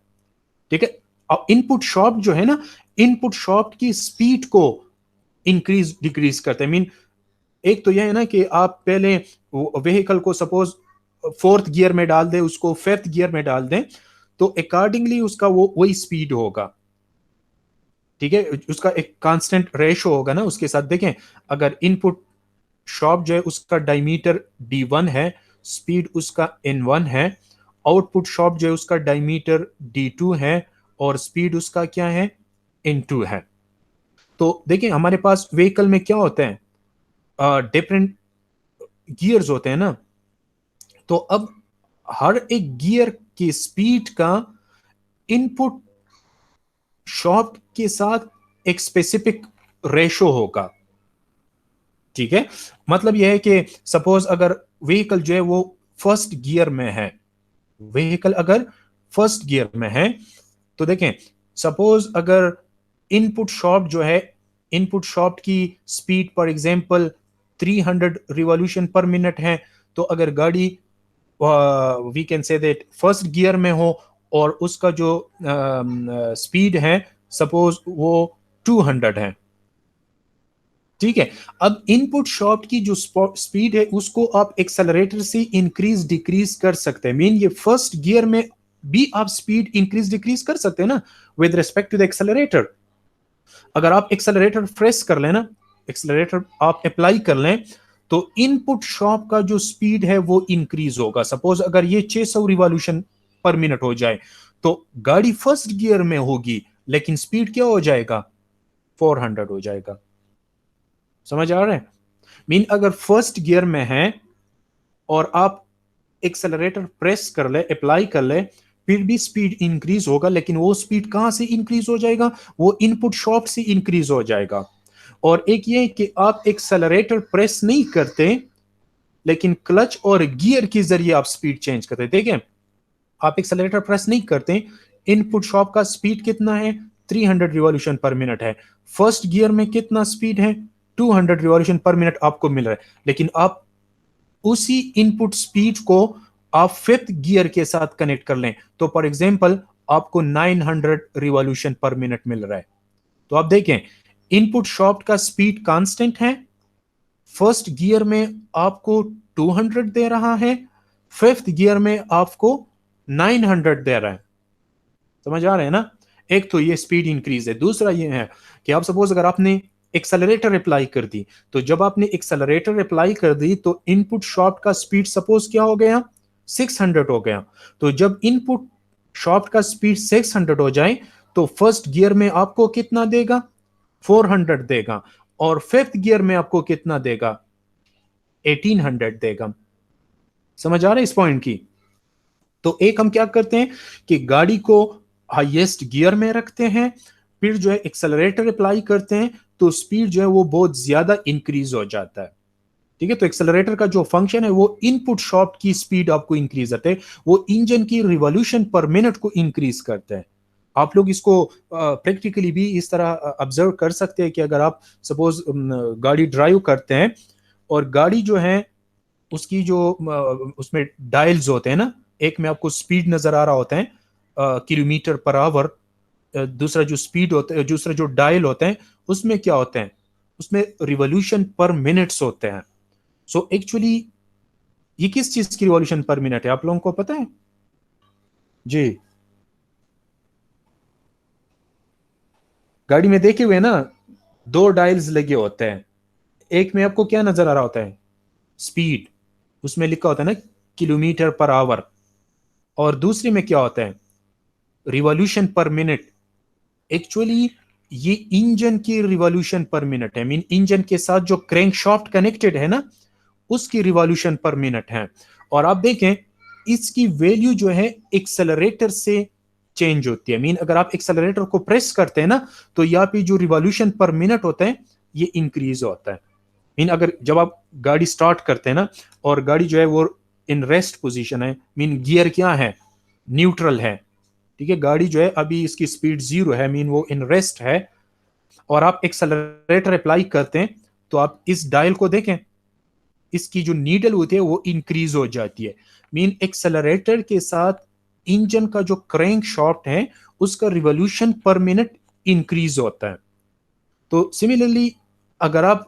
ठीक है. अब इनपुट शाफ्ट जो है ना, इनपुट शाफ्ट की स्पीड को इंक्रीज डिक्रीज करते हैं. मीन एक तो यह है ना कि आप पहले व्हीकल को सपोज 4th गियर में डाल दें, उसको 5th गियर में डाल दें तो अकॉर्डिंगली उसका वो वही स्पीड होगा. ठीक है, उसका एक कांस्टेंट रेशो होगा ना उसके साथ. देखें, अगर इनपुट शाफ्ट जो है उसका डायमीटर D1 है, स्पीड उसका N1 है. आउटपुट शाफ्ट जो है उसका डायमीटर D2 है और स्पीड उसका क्या है, N2 है. तो देखिए हमारे पास व्हीकल में क्या होते हैं, डिफरेंट गियर्स होते हैं ना. तो अब हर एक गियर की स्पीड का इनपुट शाफ्ट के साथ एक स्पेसिफिक रेशो होगा. ठीक है, मतलब यह है कि सपोज अगर व्हीकल जो है वो फर्स्ट गियर में है, व्हीकल अगर फर्स्ट गियर में है तो देखें सपोज अगर इनपुट शाफ्ट जो है, इनपुट शाफ्ट की speed for example 300 revolution per minute है तो अगर गाड़ी we can say that first gear में हो और उसका जो स्पीड है सपोज वो 200 है. ठीक है, अब इनपुट शाफ्ट की जो स्पीड है उसको आप एक्सेलरेटर से इंक्रीज डिक्रीज कर सकते हैं. मीन ये फर्स्ट गियर में भी आप स्पीड इंक्रीज डिक्रीज कर सकते हैं ना with respect to the accelerator. अगर आप एक्सेलरेटर प्रेस कर लेना, एक्सेलरेटर आप अप्लाई कर लें तो इनपुट शाफ्ट का जो स्पीड है वो इंक्रीज होगा. सपोज अगर ये 600 रिवॉल्यूशन पर मिनट हो जाए तो गाड़ी फर्स्ट गियर में होगी लेकिन स्पीड क्या हो जाएगा, 400 हो जाएगा. समझ आ रहा है. मीन अगर फर्स्ट गियर में है और आप एक्सेलरेटर प्रेस कर ले, अप्लाई कर ले, फिर भी स्पीड इंक्रीज होगा लेकिन वो स्पीड कहां से इंक्रीज हो जाएगा, वो इनपुट शाफ्ट से इंक्रीज हो जाएगा. और एक ये कि आप एक्सेलरेटर प्रेस नहीं करते लेकिन क्लच और गियर के जरिए आप स्पीड चेंज करते. देखें, आप एक्सेलरेटर प्रेस नहीं करते, इनपुट शॉप का स्पीड कितना है, 300 रिवॉल्यूशन पर मिनट है। फर्स्ट गियर में कितना स्पीड है, 200 रिवॉल्यूशन पर मिनट आपको मिल रहा है। लेकिन आप उसी इनपुट स्पीड को आप फिफ्थ गियर के साथ कनेक्ट कर लें तो फॉर एग्जांपल आपको 900 रिवॉल्यूशन पर मिनट मिल रहा है। तो आप देखें इनपुट शॉफ्ट का स्पीड कांस्टेंट है, फर्स्ट गियर में आपको 200 दे रहा है, फिफ्थ गियर में आपको 900 दे रहा है। समझ आ रहा है ना? एक तो ये स्पीड इंक्रीज है, दूसरा ये है कि आप सपोज अगर आपने एक्सेलरेटर अप्लाई कर दी, तो जब आपने एक्सेलरेटर अप्लाई कर दी तो इनपुट शॉफ्ट का स्पीड सपोज क्या हो गया, 600 हो गया। तो जब इनपुट शॉफ्ट का स्पीड 600 हो जाए तो फर्स्ट गियर में आपको कितना देगा, 400 देगा, और फिफ्थ गियर में आपको कितना देगा, 1800 देगा। समझ आ रहा है इस पॉइंट की? तो एक हम क्या करते हैं कि गाड़ी को हाईएस्ट गियर में रखते हैं, फिर जो है एक्सेलरेटर अप्लाई करते हैं तो स्पीड जो है वो बहुत ज्यादा इंक्रीज हो जाता है। ठीक है, तो एक्सेलरेटर का जो फंक्शन है वो इनपुट शॉफ्ट की स्पीड आपको इंक्रीज करते हैं, वो इंजन की रिवॉल्यूशन पर मिनट को इंक्रीज करते हैं। आप लोग इसको प्रैक्टिकली भी इस तरह ऑब्जर्व कर सकते हैं कि अगर आप सपोज गाड़ी ड्राइव करते हैं और गाड़ी जो है उसकी जो उसमें डायल्स होते हैं ना, एक में आपको स्पीड नजर आ रहा होता है किलोमीटर पर आवर, दूसरा जो स्पीड होता है, दूसरा जो डायल होता है उसमें क्या होते हैं, उसमें रिवॉल्यूशन पर मिनट्स होते हैं। सो एक्चुअली ये किस चीज की रिवॉल्यूशन पर मिनट है आप लोगों को पता है जी? गाड़ी में देखे हुए ना, दो डायल्स लगे होते हैं, एक में आपको क्या नजर आ रहा होता है, स्पीड, उसमें लिखा होता है ना किलोमीटर पर आवर, और दूसरे में क्या होता है, रिवॉल्यूशन पर मिनट। एक्चुअली ये इंजन की रिवॉल्यूशन पर मिनट है, मीन इंजन के साथ जो क्रैंकशाफ्ट कनेक्टेड है ना उसकी रिवॉल्यूशन पर मिनट है। और आप देखें इसकी वैल्यू जो है एक्सेलरेटर से चेंज होती है, मीन अगर आप एक्सेलरेटर को प्रेस करते हैं ना तो यहाँ पे जो रिवॉल्यूशन पर मिनट होता है ये इंक्रीज होता है। मीन अगर जब आप गाड़ी स्टार्ट करते हैं ना और गाड़ी जो है वो इन रेस्ट पोजीशन है, मीन गियर क्या है, न्यूट्रल है। ठीक है, गाड़ी जो है अभी इसकी स्पीड 0 है, मीन वो इन रेस्ट है, और आप एक्सेलरेटर अप्लाई करते हैं तो आप इस डायल को देखें, इसकी जो नीडल होती है वो इंक्रीज हो जाती है। मीन एक्सेलरेटर के साथ इंजन का जो क्रैंक शाफ्ट है उसका रिवॉल्यूशन पर मिनट इंक्रीज होता है। तो सिमिलरली अगर आप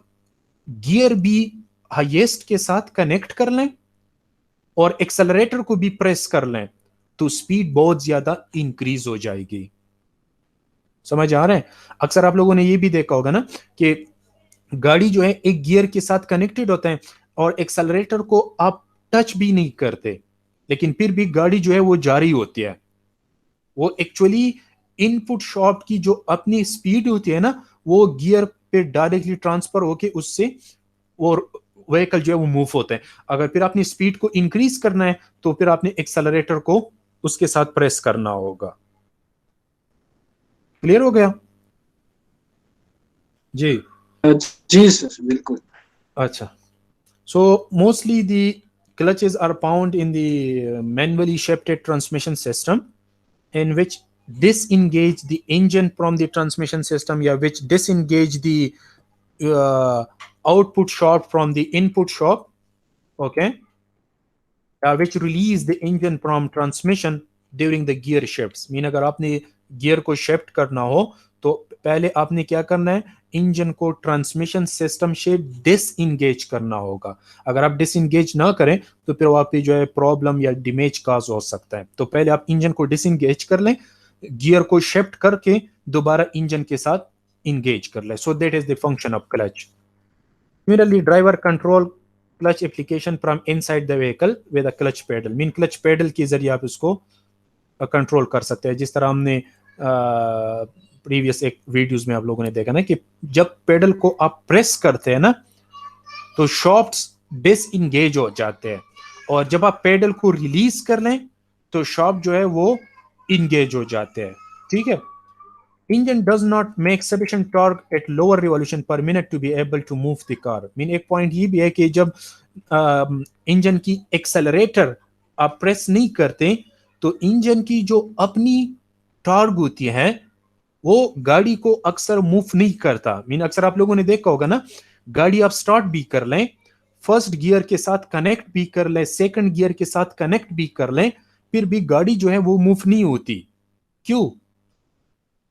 गियर भी हाईएस्ट के साथ कनेक्ट कर लें और एक्सेलरेटर को भी प्रेस कर लें तो स्पीड बहुत ज्यादा इंक्रीज हो जाएगी। समझ आ रहा है? अक्सर आप लोगों ने ये भी देखा होगा ना कि गाड़ी जो है एक गियर के साथ कनेक्टेड होता है और एक्सेलरेटर को आप टच भी नहीं करते, लेकिन फिर भी गाड़ी जो है वो जारी होती है। वो एक्चुअली इनपुट शॉफ्ट की जो अपनी स्पीड होती है ना वो गियर पे डायरेक्टली ट्रांसफर होके उससे वो व्हीकल जो है वो मूव होते हैं। अगर फिर आपने स्पीड को इंक्रीज करना है तो फिर आपने एक्सेलरेटर को उसके साथ प्रेस करना होगा। क्लियर हो गया जी? जी सर बिल्कुल। अच्छा, so mostly the clutches are found in the manually shifted transmission system in which disengage the engine from the transmission system, yeah, which disengage the output shaft from the input shaft, okay, which release the engine from transmission during the gear shifts। Mean अगर आपने गियर को शिफ्ट करना हो तो पहले आपने क्या करना है, इंजन को ट्रांसमिशन सिस्टम से डिसएंगेज करना होगा। अगर आप डिसएंगेज ना करें तो फिर वहां पे जो है प्रॉब्लम या डैमेज काज हो सकता है। तो पहले आप इंजन को डिसएंगेज कर लें, गियर को शिफ्ट करके दोबारा इंजन के साथ इंगेज कर लें। So that is the function of clutch. Similarly driver control clutch application from inside the vehicle with a clutch pedal. Mean clutch pedal के जरिए आप इसको कंट्रोल कर सकते हैं, जिस तरह हमने प्रीवियस एक वीडियोस में आप लोगों ने देखा ना कि जब पेडल को आप प्रेस करते हैं ना तो शॉफ्ट्स डिसएंगेज हो जाते हैं, और जब आप पेडल को रिलीज कर लें तो शॉफ्ट जो है वो इंगेज हो जाते हैं। ठीक है, engine does not make sufficient torque at lower revolution per minute to be able to move the car. Mean एक पॉइंट ये भी है कि जब इंजन की एक्सेलरेटर आप प्रेस नहीं करते तो इंजन की जो अपनी टॉर्क होती है वो गाड़ी को अक्सर मूव नहीं करता। मीन अक्सर आप लोगों ने देखा होगा ना, गाड़ी आप स्टार्ट भी कर लें, फर्स्ट गियर के साथ कनेक्ट भी कर लें, सेकंड गियर के साथ कनेक्ट भी कर लें, फिर भी गाड़ी जो है वो मूव नहीं होती। क्यों?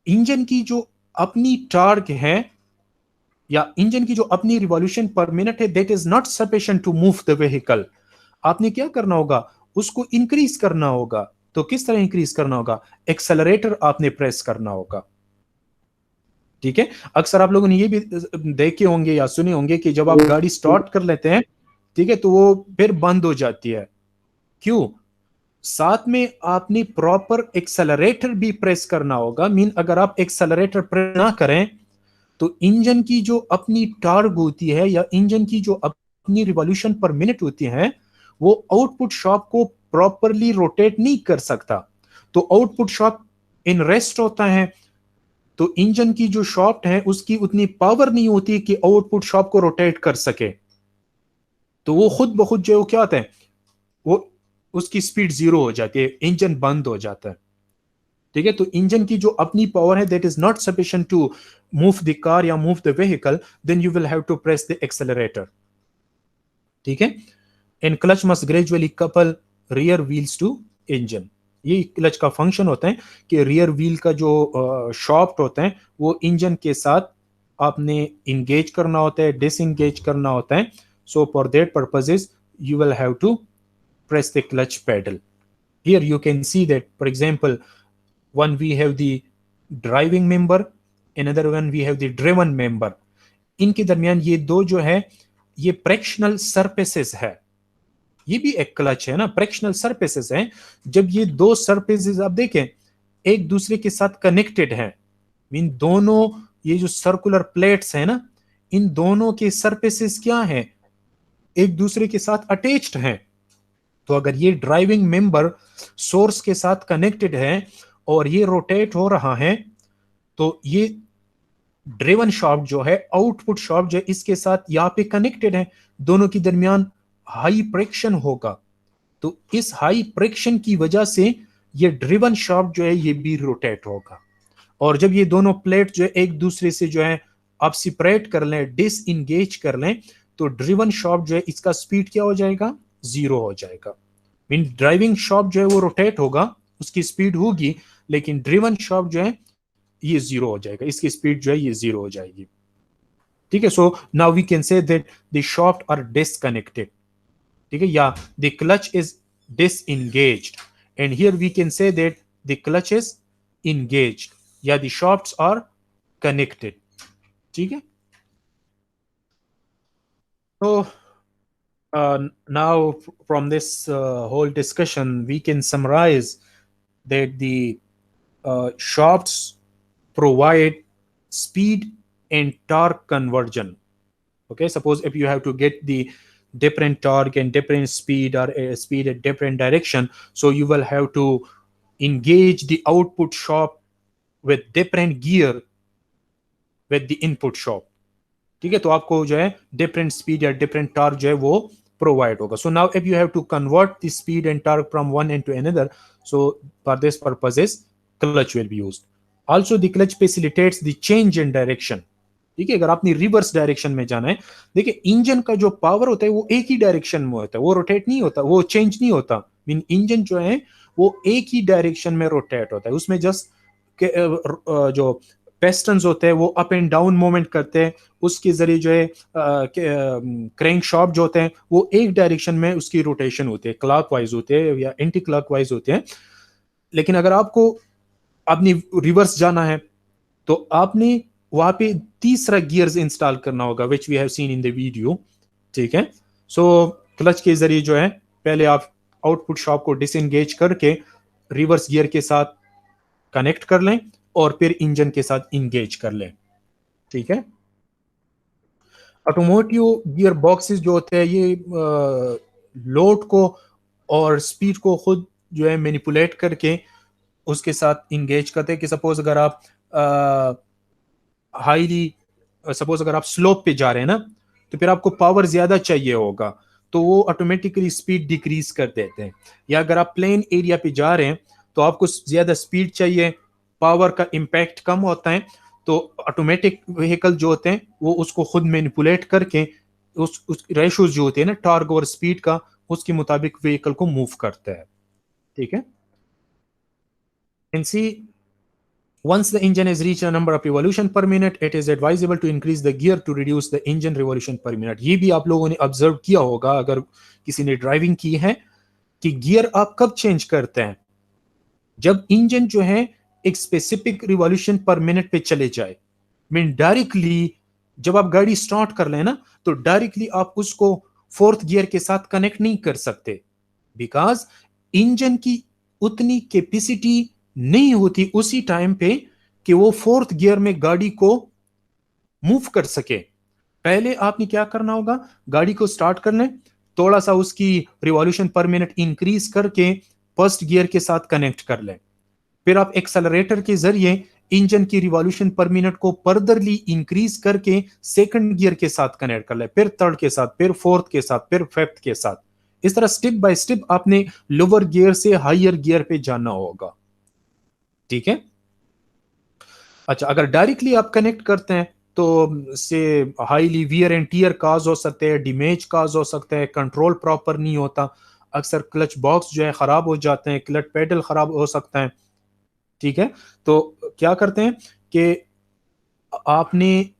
इंजन की जो अपनी टॉर्क है या इंजन की जो अपनी रिवॉल्यूशन पर मिनट है, that is not sufficient to move the vehicle. आपने क्या करना होगा, उसको इंक्रीज करना होगा। तो किस तरह इंक्रीज करना होगा? एक्सेलरेटर आपने प्रेस करना होगा। ठीक है, अक्सर आप लोगों ने ये भी देखे होंगे या सुने होंगे कि जब आप गाड़ी स्टार्ट कर लेते हैं, ठीक है, तो वो फिर बंद हो जाती है। क्यों? साथ में आपने प्रॉपर एक्सेलरेटर भी प्रेस करना होगा। मीन अगर आप एक्सेलरेटर प्रेस ना करें तो इंजन की जो अपनी टॉर्क होती है या इंजन की जो अपनी रिवॉल्यूशन पर मिनट होती है, वो आउटपुट शॉप को प्रॉपरली रोटेट नहीं कर सकता। तो आउटपुट शॉप इन रेस्ट होता है, तो इंजन की जो शॉफ्ट है उसकी उतनी पावर नहीं होती कि आउटपुट शॉप को रोटेट कर सके। तो वो खुद ब खुद जो क्या होता है, वो उसकी स्पीड जीरो हो जाती है, इंजन बंद हो जाता है। ठीक है, तो इंजन की जो अपनी पावर है that is not sufficient to move the car या move the vehicle, then you will have to press the accelerator. ठीक है, and clutch must gradually couple rear wheels to engine. ये क्लच का फंक्शन होता है कि रियर व्हील का जो शॉफ्ट होता है वो इंजन के साथ आपने इंगेज करना होता है, डिसएंगेज करना होता है। So for that purposes you will have to press the clutch pedal. Here you can see that, for example, one we have the driving member, another one we have the driven member. इनके दरमियान ये दो जो है ये फ्रैक्शनल सरफेसेस है। ये भी एक क्लच है ना, फ्रैक्शनल सरफेसेस है। जब ये दो सरफेसेस आप देखें एक दूसरे के साथ कनेक्टेड हैं, मीन दोनों ये जो सर्कुलर प्लेट्स है ना, इन दोनों के सरफेसेस क्या हैं, एक दूसरे के साथ अटैच्ड हैं। तो अगर ये ड्राइविंग मेंबर सोर्स के साथ कनेक्टेड है और ये रोटेट हो रहा है, तो ये ड्रिवन शाफ्ट जो है, आउटपुट शाफ्ट जो है, इसके साथ यहाँ पे कनेक्टेड है, दोनों के दरमियान हाई फ्रिक्शन होगा। तो इस हाई फ्रिक्शन की वजह से ये ड्रिवन शाफ्ट जो है ये भी रोटेट होगा। और जब ये दोनों प्लेट जो है एक दूसरे से जो है आप सेपरेट कर लें, डिसएंगेज कर लें, तो ड्रिवन शाफ्ट जो है इसका स्पीड क्या हो जाएगा, जीरो हो जाएगा। मीन ड्राइविंग शाफ्ट जो है वो रोटेट होगा, उसकी स्पीड होगी, लेकिन ड्रिवन शाफ्ट जो है ये जीरो हो जाएगा, इसकी स्पीड जो है ये जीरो हो जाएगी। ठीक है, so now we can say that the shaft are disconnected. ठीक है, या the clutch is disengaged, and here we can say that the clutch is engaged या द शाफ्ट्स आर कनेक्टेड। ठीक है, so now from this whole discussion we can summarize that the shafts provide speed and torque conversion. Okay, suppose if you have to get the different torque and different speed or speed at different direction, so you will have to engage the output shaft with different gear with the input shaft. ठीक है, तो आपको जो है डिफरेंट स्पीड या डिफरेंट टॉर्क जो है वो प्रोवाइड होगा। So now if you have to convert the speed and torque from one end to another, so for this purposes clutch will be used. Also the clutch facilitates the change in direction. ठीक है, अगर आपने रिवर्स डायरेक्शन में जाना है, देखिए इंजन का जो पावर होता है वो एक ही डायरेक्शन में होता है, वो रोटेट नहीं होता, वो चेंज नहीं होता। मीन इंजन जो है वो एक ही डायरेक्शन में रोटेट होता है, उसमें जस्ट जो पिस्टन्स होते हैं वो अप एंड डाउन मूवमेंट करते हैं, उसके जरिए जो है क्रैंक शाफ्ट जो होते हैं वो एक डायरेक्शन में उसकी रोटेशन होती है, क्लॉकवाइज होते हैं या एंटी क्लॉकवाइज होते हैं। लेकिन अगर आपको अपनी रिवर्स जाना है तो आपने वहां पे तीसरा गियर्स इंस्टॉल करना होगा, which we have seen in the video. ठीक है, सो क्लच के जरिए जो है पहले आप आउटपुट शाफ्ट को डिसएंगेज करके रिवर्स गियर के साथ कनेक्ट कर लें और फिर इंजन के साथ इंगेज कर लें। ठीक है, ऑटोमोटिव गियर बॉक्सेस जो होते हैं ये लोड को और स्पीड को खुद जो है मैनिपुलेट करके उसके साथ इंगेज करते हैं। कि सपोज अगर आप सपोज अगर आप स्लोप पे जा रहे हैं ना, तो फिर आपको पावर ज्यादा चाहिए होगा, तो वो ऑटोमेटिकली स्पीड डिक्रीज कर देते हैं। या अगर आप प्लेन एरिया पे जा रहे हैं तो आपको ज्यादा स्पीड चाहिए, पावर का इम्पैक्ट कम होता है, तो ऑटोमेटिक व्हीकल जो होते हैं वो उसको खुद मैनिपुलेट करके उस रेशोज जो होते हैं ना टॉर्क और स्पीड का, उसके मुताबिक व्हीकल को मूव करता है। ठीक है, and see once the engine has reached a number of revolution per minute it is advisable to increase the gear to reduce the engine revolution per minute। ये भी आप लोगों ने ऑब्जर्व किया होगा अगर किसी ने ड्राइविंग की है कि गियर आप कब चेंज करते हैं, जब इंजन जो है एक स्पेसिफिक रिवॉल्यूशन पर मिनट पे चले जाए। मीन डायरेक्टली जब आप गाड़ी स्टार्ट कर लें ना तो डायरेक्टली आप उसको फोर्थ गियर के साथ कनेक्ट नहीं कर सकते, बिकॉज इंजन की उतनी कैपेसिटी नहीं होती उसी टाइम पे कि वो फोर्थ गियर में गाड़ी को मूव कर सके। पहले आपने क्या करना होगा, गाड़ी को स्टार्ट कर लें, थोड़ा सा उसकी रिवॉल्यूशन पर मिनट इंक्रीज करके फर्स्ट गियर के साथ कनेक्ट कर लें, फिर आप एक्सेलरेटर के जरिए इंजन की रिवॉल्यूशन पर मिनट को फर्दरली इंक्रीज करके सेकंड गियर के साथ कनेक्ट कर लें, फिर थर्ड के साथ, फिर फोर्थ के साथ, फिर फिफ्थ के साथ। इस तरह स्टेप बाय स्टेप आपने लोअर गियर से हायर गियर पे जाना होगा। ठीक है, अच्छा अगर डायरेक्टली आप कनेक्ट करते हैं तो से हाईली वियर एंड टीयर काज हो सकते हैं, डैमेज काज हो सकता है, कंट्रोल प्रॉपर नहीं होता, अक्सर क्लच बॉक्स जो है खराब हो जाते हैं, क्लच पेडल खराब हो सकता है। ठीक है, तो क्या करते हैं कि आपने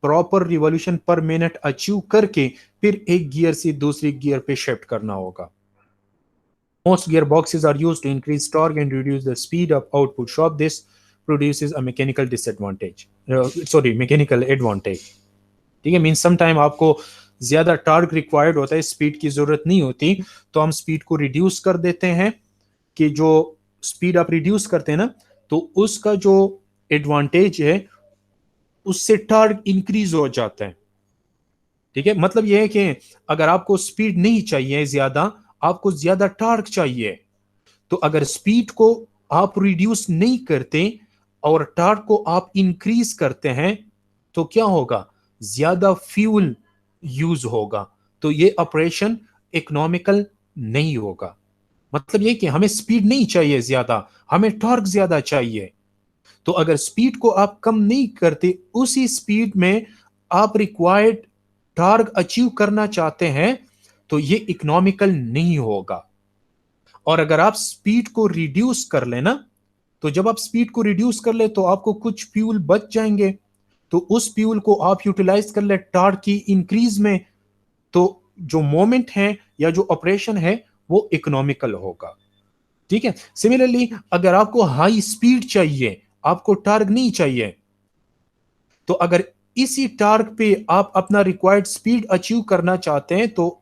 proper revolution per minute achieve करके फिर एक गियर से दूसरी गियर पे शिफ्ट करना होगा। Most gearboxes are used to increase torque and reduce the speed of output shop. This produces a mechanical disadvantage. Mechanical advantage. ठीक है, मीन समटाइम आपको ज्यादा टॉर्क रिक्वायर्ड होता है, स्पीड की जरूरत नहीं होती, तो हम स्पीड को रिड्यूस कर देते हैं कि जो स्पीड आप रिड्यूस करते हैं ना तो उसका जो एडवांटेज है उससे टॉर्क इंक्रीज हो जाता है। ठीक है, मतलब यह है कि अगर आपको स्पीड नहीं चाहिए ज्यादा, आपको ज्यादा टॉर्क चाहिए, तो अगर स्पीड को आप रिड्यूस नहीं करते और टॉर्क को आप इंक्रीज करते हैं तो क्या होगा, ज्यादा फ्यूल यूज होगा, तो ये ऑपरेशन इकोनॉमिकल नहीं होगा। मतलब ये कि हमें स्पीड नहीं चाहिए ज्यादा, हमें टॉर्क ज्यादा चाहिए, तो अगर स्पीड को आप कम नहीं करते, उसी स्पीड में आप रिक्वायर्ड टॉर्क अचीव करना चाहते हैं तो ये इकोनॉमिकल नहीं होगा। और अगर आप स्पीड को रिड्यूस कर लेना, तो जब आप स्पीड को रिड्यूस कर ले तो आपको कुछ फ्यूल बच जाएंगे, तो उस फ्यूल को आप यूटिलाइज कर ले टॉर्क की इंक्रीज में, तो जो मोमेंट है या जो ऑपरेशन है वो इकोनॉमिकल होगा। ठीक है, सिमिलरली अगर आपको हाई स्पीड चाहिए, आपको टॉर्क नहीं चाहिए, तो अगर इसी टॉर्क पे आप अपना रिक्वायर्ड स्पीड अचीव करना चाहते हैं तो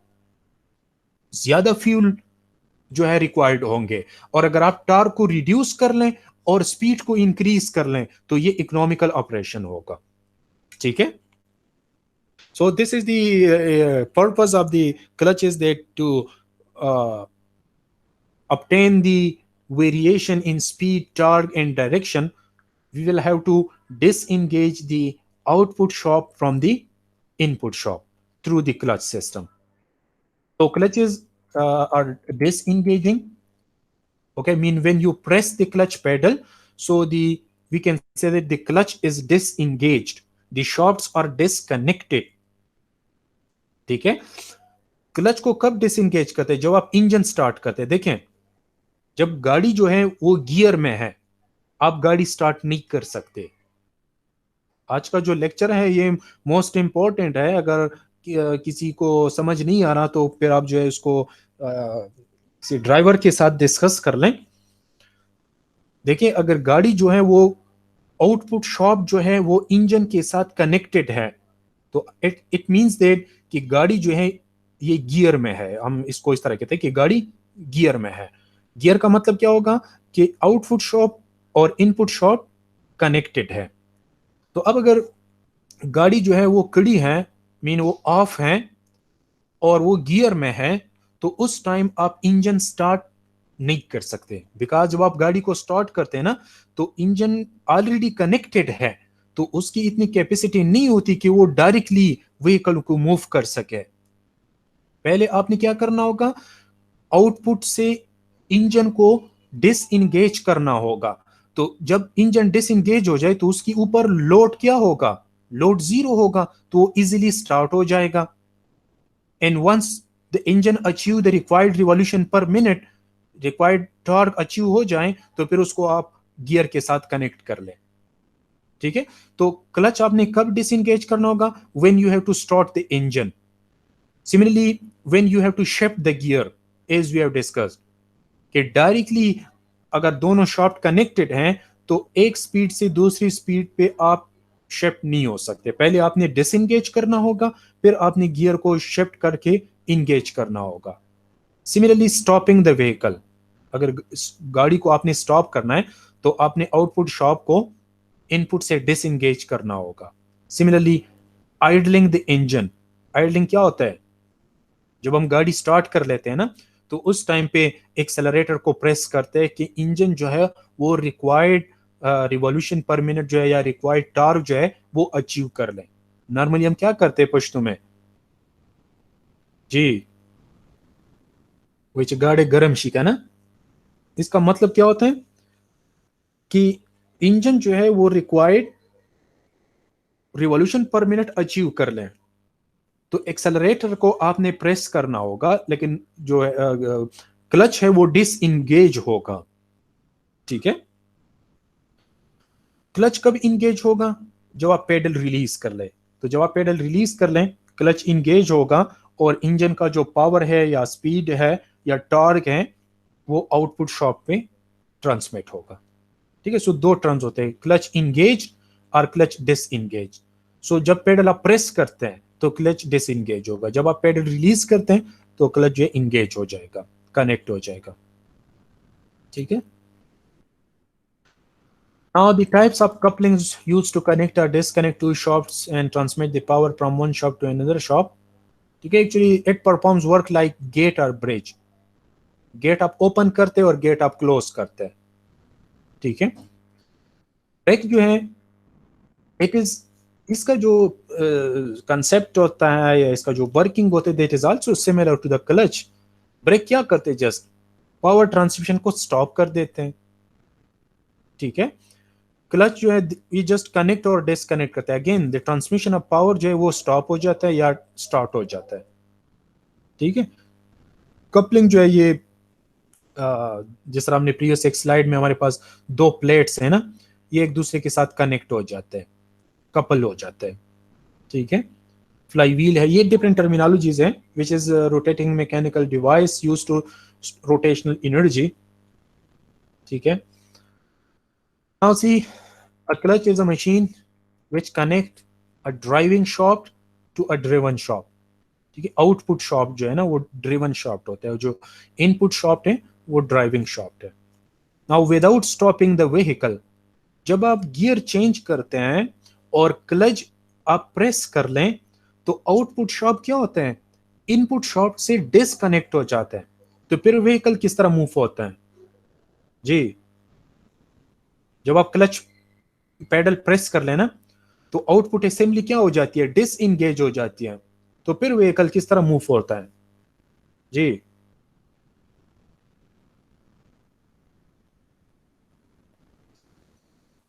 ज्यादा फ्यूल जो है रिक्वायर्ड होंगे, और अगर आप टॉर्क को रिड्यूस कर लें और स्पीड को इंक्रीज कर लें तो ये इकोनॉमिकल ऑपरेशन होगा। ठीक है, so this is the purpose of the clutches, that to obtain the variation in speed, torque and direction we will have to disengage the output shock from the input shock through the clutch system. So clutches are disengaging. Okay, mean when you press the clutch pedal, so we can say that the clutch is disengaged, the shafts are disconnected. ठीक है, क्लच को कब डिसएंगेज करते हैं, जब आप इंजन स्टार्ट करते हैं। देखें, जब गाड़ी जो है वो गियर में है, आप गाड़ी स्टार्ट नहीं कर सकते। आज का जो लेक्चर है ये मोस्ट इंपॉर्टेंट है, अगर किसी को समझ नहीं आ रहा तो फिर आप जो है उसको किसी ड्राइवर के साथ डिस्कस कर लें। देखिए, अगर गाड़ी जो है वो आउटपुट शॉप जो है वो इंजन के साथ कनेक्टेड है, तो इट मींस दैट कि गाड़ी जो है ये गियर में है। हम इसको इस तरह कहते हैं कि गाड़ी गियर में है। गियर का मतलब क्या होगा कि आउटपुट शॉप और इनपुट शॉप कनेक्टेड है। तो अब अगर गाड़ी जो है वो खड़ी है, मीन वो ऑफ है और वो गियर में है, तो उस टाइम आप इंजन स्टार्ट नहीं कर सकते, बिकॉज जब आप गाड़ी को स्टार्ट करते हैं ना तो इंजन ऑलरेडी कनेक्टेड है, तो उसकी इतनी कैपेसिटी नहीं होती कि वो डायरेक्टली व्हीकल को मूव कर सके। पहले आपने क्या करना होगा, आउटपुट से इंजन को डिसएंगेज करना होगा। तो जब इंजन डिसएंगेज हो जाए तो उसके ऊपर लोड क्या होगा, लोड 0 होगा, तो वो इजीली स्टार्ट हो जाएगा। And once the engine achieve the required revolution per minute, required torque achieve हो जाए, तो फिर उसको आप गियर के साथ कनेक्ट कर लें। ठीक है, तो क्लच आपने कब डिसएंगेज करना होगा, when you have to start the engine. Similarly when you have to shift the gear, as we have discussed कि डायरेक्टली अगर दोनों शाफ्ट कनेक्टेड हैं तो एक स्पीड से दूसरी स्पीड पे आप शिफ्ट नहीं हो सकते। पहले आपने डिसएंगेज करना होगा, फिर आपने गियर को शिफ्ट करके इंगेज करना होगा। सिमिलरली स्टॉपिंग द व्हीकल, अगर गाड़ी को आपने स्टॉप करना है तो आपने आउटपुट शाफ्ट को इनपुट से डिसएंगेज करना होगा। Similarly idling the engine, idling क्या होता है, जब हम गाड़ी स्टार्ट कर लेते हैं ना तो उस टाइम पे एक्सेलरेटर को प्रेस करते हैं कि इंजन जो है वो रिक्वायर्ड रिवॉल्यूशन पर मिनट जो है या रिक्वायर्ड टॉर्क जो है वो अचीव कर लें। नॉर्मली हम क्या करते हैं पश्तो में जी, विच गाड़ी गर्म शिका ना, इसका मतलब क्या होता है कि इंजन जो है वो required revolution per minute achieve कर लें, तो एक्सेलरेटर को आपने प्रेस करना होगा, लेकिन जो क्लच है वो डिसएंगेज होगा। ठीक है, क्लच कब इंगेज होगा, जब आप पेडल रिलीज कर लें। तो जब आप पेडल रिलीज कर लें क्लच इंगेज होगा और इंजन का जो पावर है या स्पीड है या टॉर्क है वो आउटपुट शाफ्ट पे ट्रांसमिट होगा। ठीक है, सो दो टर्म्स होते हैं, क्लच इंगेज और क्लच डिसएंगेज। सो जब पेडल आप प्रेस करते हैं तो क्लच डिसएंगेज होगा, जब आप पेडल रिलीज करते हैं तो क्लच जो इंगेज हो जाएगा, कनेक्ट हो जाएगा। ठीक है, now the types of couplings used to connect or disconnect two shafts and transmit the power from one shaft to another shaft. ठीक है, actually it performs work like gate or bridge, gate आप ओपन करते हैं और गेट आप क्लोज करते हैं। ठीक है, ब्रेक जो है इट इज, इसका जो कंसेप्ट होता है या इसका जो वर्किंग होता है that is also similar to the clutch. Brake क्या करते हैं, जस्ट पावर ट्रांसमिशन को स्टॉप कर देते हैं। ठीक है, क्लच जो है ये जस्ट कनेक्ट और डिसकनेक्ट करता है, again the transmission of power जो है वो स्टॉप हो जाता है या स्टार्ट हो जाता है। ठीक है, कपलिंग जो है ये जिस तरह हमने प्रीवियस एक स्लाइड में हमारे पास दो प्लेट्स हैं ना, ये एक दूसरे के साथ कनेक्ट हो जाते हैं, कपल हो जाते हैं। ठीक है, फ्लाई व्हील है, ये डिफरेंट टर्मिनोलॉजीज हैं, which is rotating mechanical device used to rotational energy. ठीक है, now see a clutch is a machine which connect a driving shaft to a driven shaft. ठीक है, आउटपुट शाफ्ट जो है ना वो ड्रिवन शाफ्ट होता है, जो इनपुट शाफ्ट है वो ड्राइविंग शाफ्ट है। Now without stopping the vehicle, जब आप गियर चेंज करते हैं और क्लच आप प्रेस कर लें तो आउटपुट शाफ्ट क्या होता है, इनपुट शाफ्ट से डिसकनेक्ट हो जाता है। तो फिर व्हीकल किस तरह मूव होता है जी, जब आप क्लच पेडल प्रेस कर लेना तो आउटपुट असेंबली क्या हो जाती है, डिसएंगेज हो जाती है। तो फिर व्हीकल किस तरह मूव होता है जी,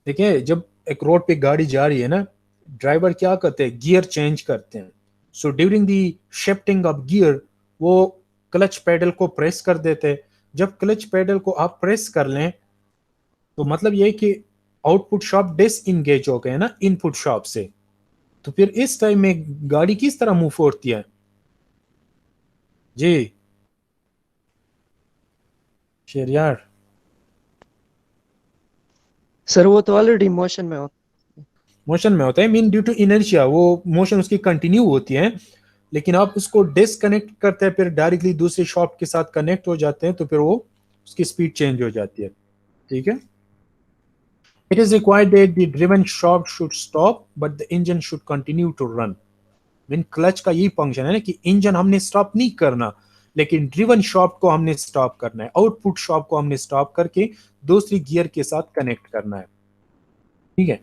देखिए जब एक रोड पे गाड़ी जा रही है ना, ड्राइवर क्या करते हैं, गियर चेंज करते हैं। So during the shifting of gear वो क्लच पेडल को प्रेस कर देते हैं। जब क्लच पेडल को आप प्रेस कर लें तो मतलब ये कि आउटपुट शाफ्ट डिसएंगेज हो गए ना इनपुट शाफ्ट से, तो फिर इस टाइम में गाड़ी किस तरह मूव होती है जी शेर यार। सर वो तो ऑलरेडी मोशन में होता मोशन में होता है, मीन ड्यू टू इनर्शिया वो मोशन उसकी कंटिन्यू होती है, लेकिन आप उसको डिसकनेक्ट करते हैं फिर डायरेक्टली दूसरे शाफ्ट के साथ कनेक्ट हो जाते हैं तो फिर वो उसकी स्पीड चेंज हो जाती है। ठीक है, it is required that the driven shaft should stop but the engine should continue to run। Mean clutch का यही फंक्शन है ना कि इंजन हमने स्टॉप नहीं करना, लेकिन ड्रिवन शाफ्ट को हमने स्टॉप करना है, आउटपुट शाफ्ट को हमने स्टॉप करके दूसरी गियर के साथ कनेक्ट करना है। ठीक है,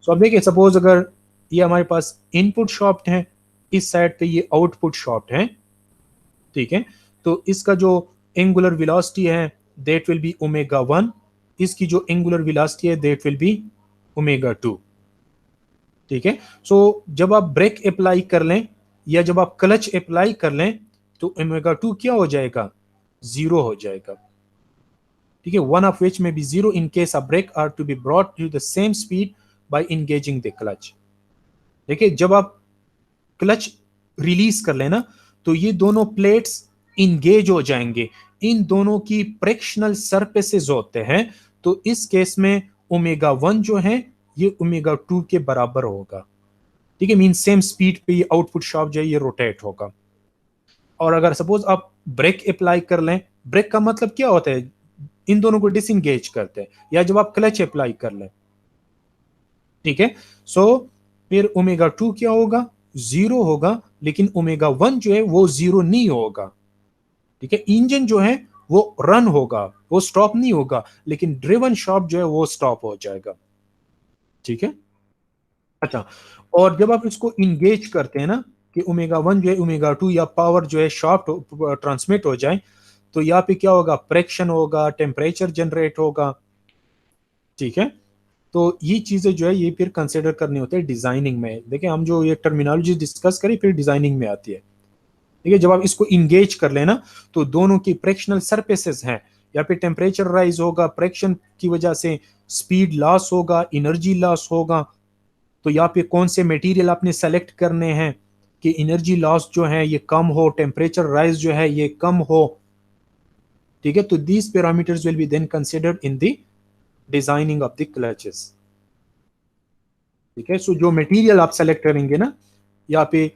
सो अब देखिए सपोज अगर ये हमारे पास इनपुट शाफ्ट है, इस साइड पे ये आउटपुट शाफ्ट है। ठीक है, तो इसका जो एंगुलर वेलोसिटी है दैट विल बी ओमेगा 1, इसकी जो एंगुलर वेलोसिटी है दैट विल बी ओमेगा 2। ठीक है, सो जब आप ब्रेक अप्लाई कर लें या जब आप क्लच अप्लाई कर लें तो ओमेगा 2 क्या हो जाएगा, 0 हो जाएगा। ठीक है, one of which may be 0 in case a brake are to be brought to the same speed by engaging the clutch. देखिए जब आप क्लच रिलीज कर लेना तो ये दोनों प्लेट्स इंगेज हो जाएंगे, इन दोनों की फ्रिक्शनल सरफेसेस होते हैं, तो इस केस में ओमेगा 1 जो है ये ओमेगा 2 के बराबर होगा। ठीक है, मीन सेम स्पीड पे ये आउटपुट शाफ्ट जो है ये रोटेट होगा। और अगर सपोज आप ब्रेक अप्लाई कर लें, ब्रेक का मतलब क्या होता है, इन दोनों को डिसएंगेज करते हैं, या जब आप क्लच अप्लाई कर लें। ठीक है, सो फिर ओमेगा 2 क्या होगा, 0 होगा, लेकिन ओमेगा 1 जो है वो 0 नहीं होगा। ठीक है, इंजन जो है वो रन होगा, वो स्टॉप नहीं होगा, लेकिन ड्रिवन शाफ्ट जो है वो स्टॉप हो जाएगा। ठीक है, अच्छा, और जब आप इसको इंगेज करते हैं ना कि ओमेगा 1 जो है ओमेगा 2 या पावर जो है शाफ्ट ट्रांसमिट हो जाए, तो यहाँ पे क्या होगा, फ्रिक्शन होगा, टेम्परेचर जनरेट होगा। ठीक है, तो ये चीजें जो है ये फिर कंसिडर करनी होती है डिजाइनिंग में। देखिए हम जो ये टर्मिनोलॉजी डिस्कस करें फिर डिजाइनिंग में आती है। ठीक है, जब आप इसको इंगेज कर लेना तो दोनों की फ्रिक्शनल सरफेसेस हैं, या फिर टेम्परेचर राइज होगा, फ्रिक्शन की वजह से स्पीड लॉस होगा, एनर्जी लॉस होगा। तो यहाँ पे कौन से मटेरियल आपने सेलेक्ट करने हैं कि एनर्जी लॉस जो है ये कम हो, टेम्परेचर राइज जो है ये कम हो। ठीक है, तो these parameters will be then considered in the designing of the clutches. ठीक है, सो जो मटेरियल आप सेलेक्ट करेंगे ना, यहाँ पे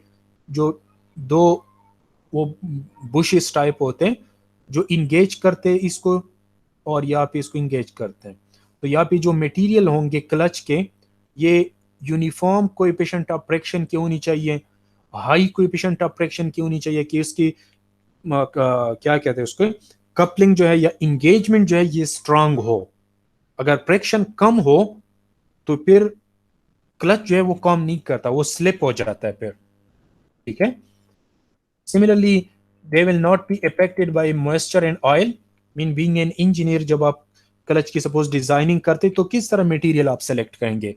जो दो वो बुशेस टाइप होते हैं जो इंगेज करते हैं इसको, और यहाँ पे इसको इंगेज करते हैं। तो यहाँ पे जो मटेरियल होंगे क्लच के, ये यूनिफॉर्म कोएफिशिएंट ऑफ फ्रिक्शन की होनी चाहिए, हाई कोएफिशिएंट ऑफ फ्रिक्शन की होनी चाहिए कि इसकी क्या कहते हैं उसको, कपलिंग जो है या इंगेजमेंट जो है ये स्ट्रांग हो। अगर फ्रिक्शन कम हो तो फिर क्लच जो है वो काम नहीं करता, वो स्लिप हो जाता है फिर। ठीक है, similarly they will not be affected by moisture and oil. Mean being an engineer, जब आप क्लच की सपोज डिजाइनिंग करते तो किस तरह मटेरियल आप सेलेक्ट करेंगे,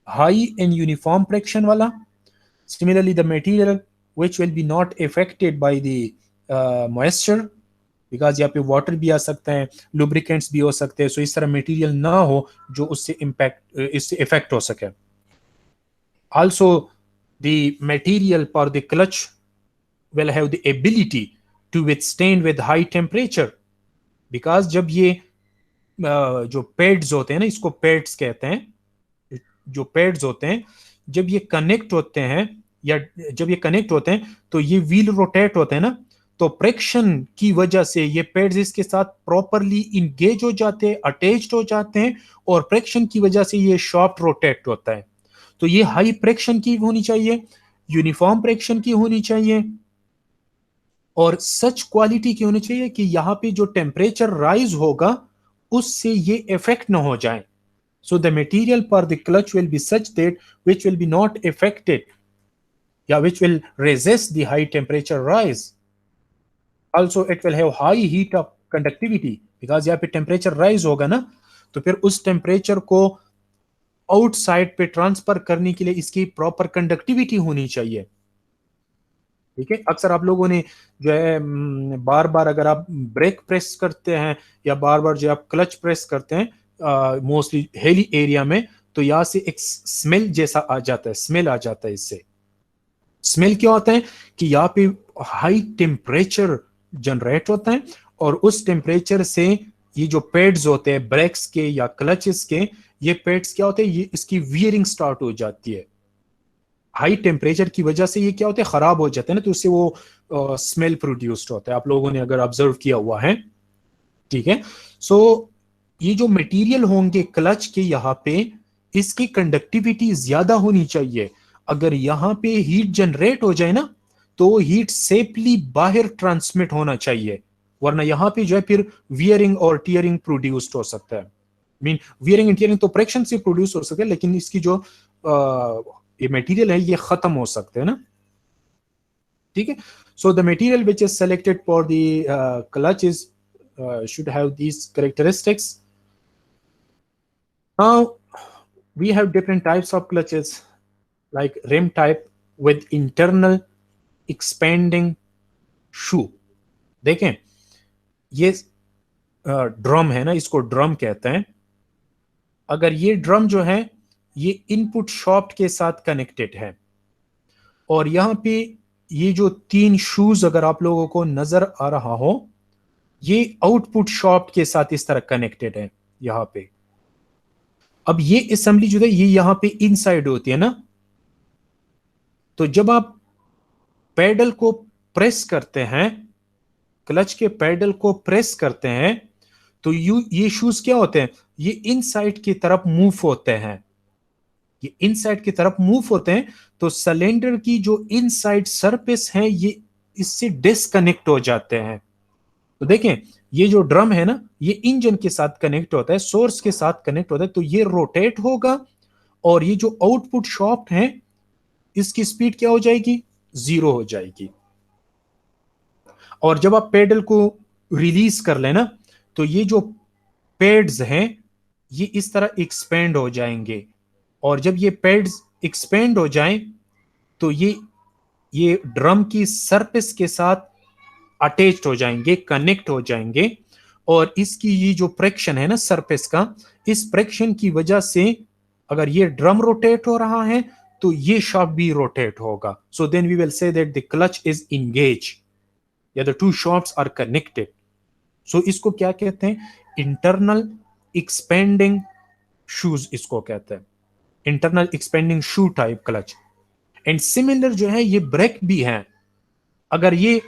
हाई एंड यूनिफॉर्म फ्रिक्शन वाला। Similarly the material which will be not affected by the moisture, because यहाँ पे वाटर भी आ सकता है, लुब्रिकेंट्स भी हो सकते हैं, सो इस तरह मटेरियल ना हो जो उससे इससे इफेक्ट हो सके। Also the material for the clutch will have the ability to withstand with high temperature, because जब ये जो पैड्स होते हैं ना, इसको पैड्स कहते हैं, जो पैड्स होते हैं जब ये कनेक्ट होते हैं, या जब ये कनेक्ट होते हैं तो ये व्हील रोटेट होते हैं ना, तो फ्रिक्शन की वजह से ये पैड्स इसके साथ प्रॉपरली इंगेज हो जाते हैं, अटैच्ड हो जाते हैं, और फ्रिक्शन की वजह से ये शाफ्ट रोटेट होता है। तो ये हाई फ्रिक्शन की होनी चाहिए, यूनिफॉर्म फ्रिक्शन की होनी चाहिए, और सच क्वालिटी की होनी चाहिए कि यहाँ पे जो टेम्परेचर राइज होगा उससे ये इफेक्ट ना हो जाए। So the material for the clutch will be such that which will be not affected, या which will resist the high temperature rise. Also it will have high heat of conductivity, because यहाँ पे टेम्परेचर राइज होगा ना, तो फिर उस टेम्परेचर को आउटसाइड पे ट्रांसफर करने के लिए इसकी प्रॉपर कंडक्टिविटी होनी चाहिए। ठीक है, अक्सर आप लोगों ने जो है बार बार अगर आप ब्रेक प्रेस करते हैं या बार बार जो आप क्लच प्रेस करते हैं मोस्टली हिली एरिया में, तो यहाँ से एक स्मेल जैसा आ जाता है, स्मेल आ जाता है। इससे स्मेल क्या होता है कि यहाँ पे हाई टेम्परेचर जनरेट होता है, और उस टेम्परेचर से ये जो पैड्स होते हैं ब्रेक्स के या क्लचेस के, ये पैड्स क्या होते हैं, ये इसकी वियरिंग स्टार्ट हो जाती है। हाई टेम्परेचर की वजह से ये क्या होते हैं, खराब हो जाते हैं ना, तो उससे वो स्मेल प्रोड्यूस्ड होता है, आप लोगों ने अगर ऑब्जर्व किया हुआ है। ठीक है, सो ये जो मटेरियल होंगे क्लच के, यहाँ पे इसकी कंडक्टिविटी ज्यादा होनी चाहिए। अगर यहाँ पे हीट जनरेट हो जाए ना, तो हीट सेफली बाहर ट्रांसमिट होना चाहिए, वरना यहाँ पे जो है फिर वियरिंग और टीयरिंग प्रोड्यूस्ड हो सकता है। मीन वियरिंग एंड टीयरिंग तो फ्रिक्शन से प्रोड्यूस हो सकता है, लेकिन इसकी जो ये मटेरियल है ये खत्म हो सकते हैं ना। ठीक है, सो the material which is selected for the clutch is should have these characteristics. Now we have different types of clutches, like rim type with internal expanding shoe. देखें, ये ड्रम है ना, इसको ड्रम कहते हैं. अगर ये ड्रम जो है ये इनपुट शाफ्ट के साथ कनेक्टेड है, और यहाँ पे ये जो 3 शूज अगर आप लोगों को नजर आ रहा हो, ये आउटपुट शाफ्ट के साथ इस तरह कनेक्टेड है यहाँ पे. अब ये असेंबली जो है ये यहाँ पे इनसाइड होती है ना, तो जब आप पेडल को प्रेस करते हैं, क्लच के पेडल को प्रेस करते हैं, तो ये शूज क्या होते हैं, ये इनसाइड की तरफ मूव होते हैं. ये इनसाइड की तरफ मूव होते हैं, तो सिलेंडर की जो इनसाइड सरफेस है ये इससे डिस्कनेक्ट हो जाते हैं. तो देखें, ये जो ड्रम है ना ये इंजन के साथ कनेक्ट होता है, सोर्स के साथ कनेक्ट होता है, तो ये रोटेट होगा, और ये जो आउटपुट शाफ्ट है इसकी स्पीड क्या हो जाएगी, 0 हो जाएगी. और जब आप पेडल को रिलीज कर लेना, तो ये जो पैड्स हैं ये इस तरह एक्सपेंड हो जाएंगे, और जब ये पैड्स एक्सपेंड हो जाएं तो ये ड्रम की सरफेस के साथ अटैच्ड हो जाएंगे, कनेक्ट हो जाएंगे, और इसकी ये जो फ्रिक्शन है ना सरफेस का, इस फ्रिक्शन की वजह से अगर ये ड्रम रोटेट हो रहा है तो ये शाफ्ट भी रोटेट होगा. So then we will say that the clutch is engage, या the two shafts are connected. सो इसको क्या कहते हैं, इंटरनल एक्सपेंडिंग शूज इसको कहते हैं, internal expanding shoe type clutch. And similar जो है ये ब्रेक भी है. अगर ये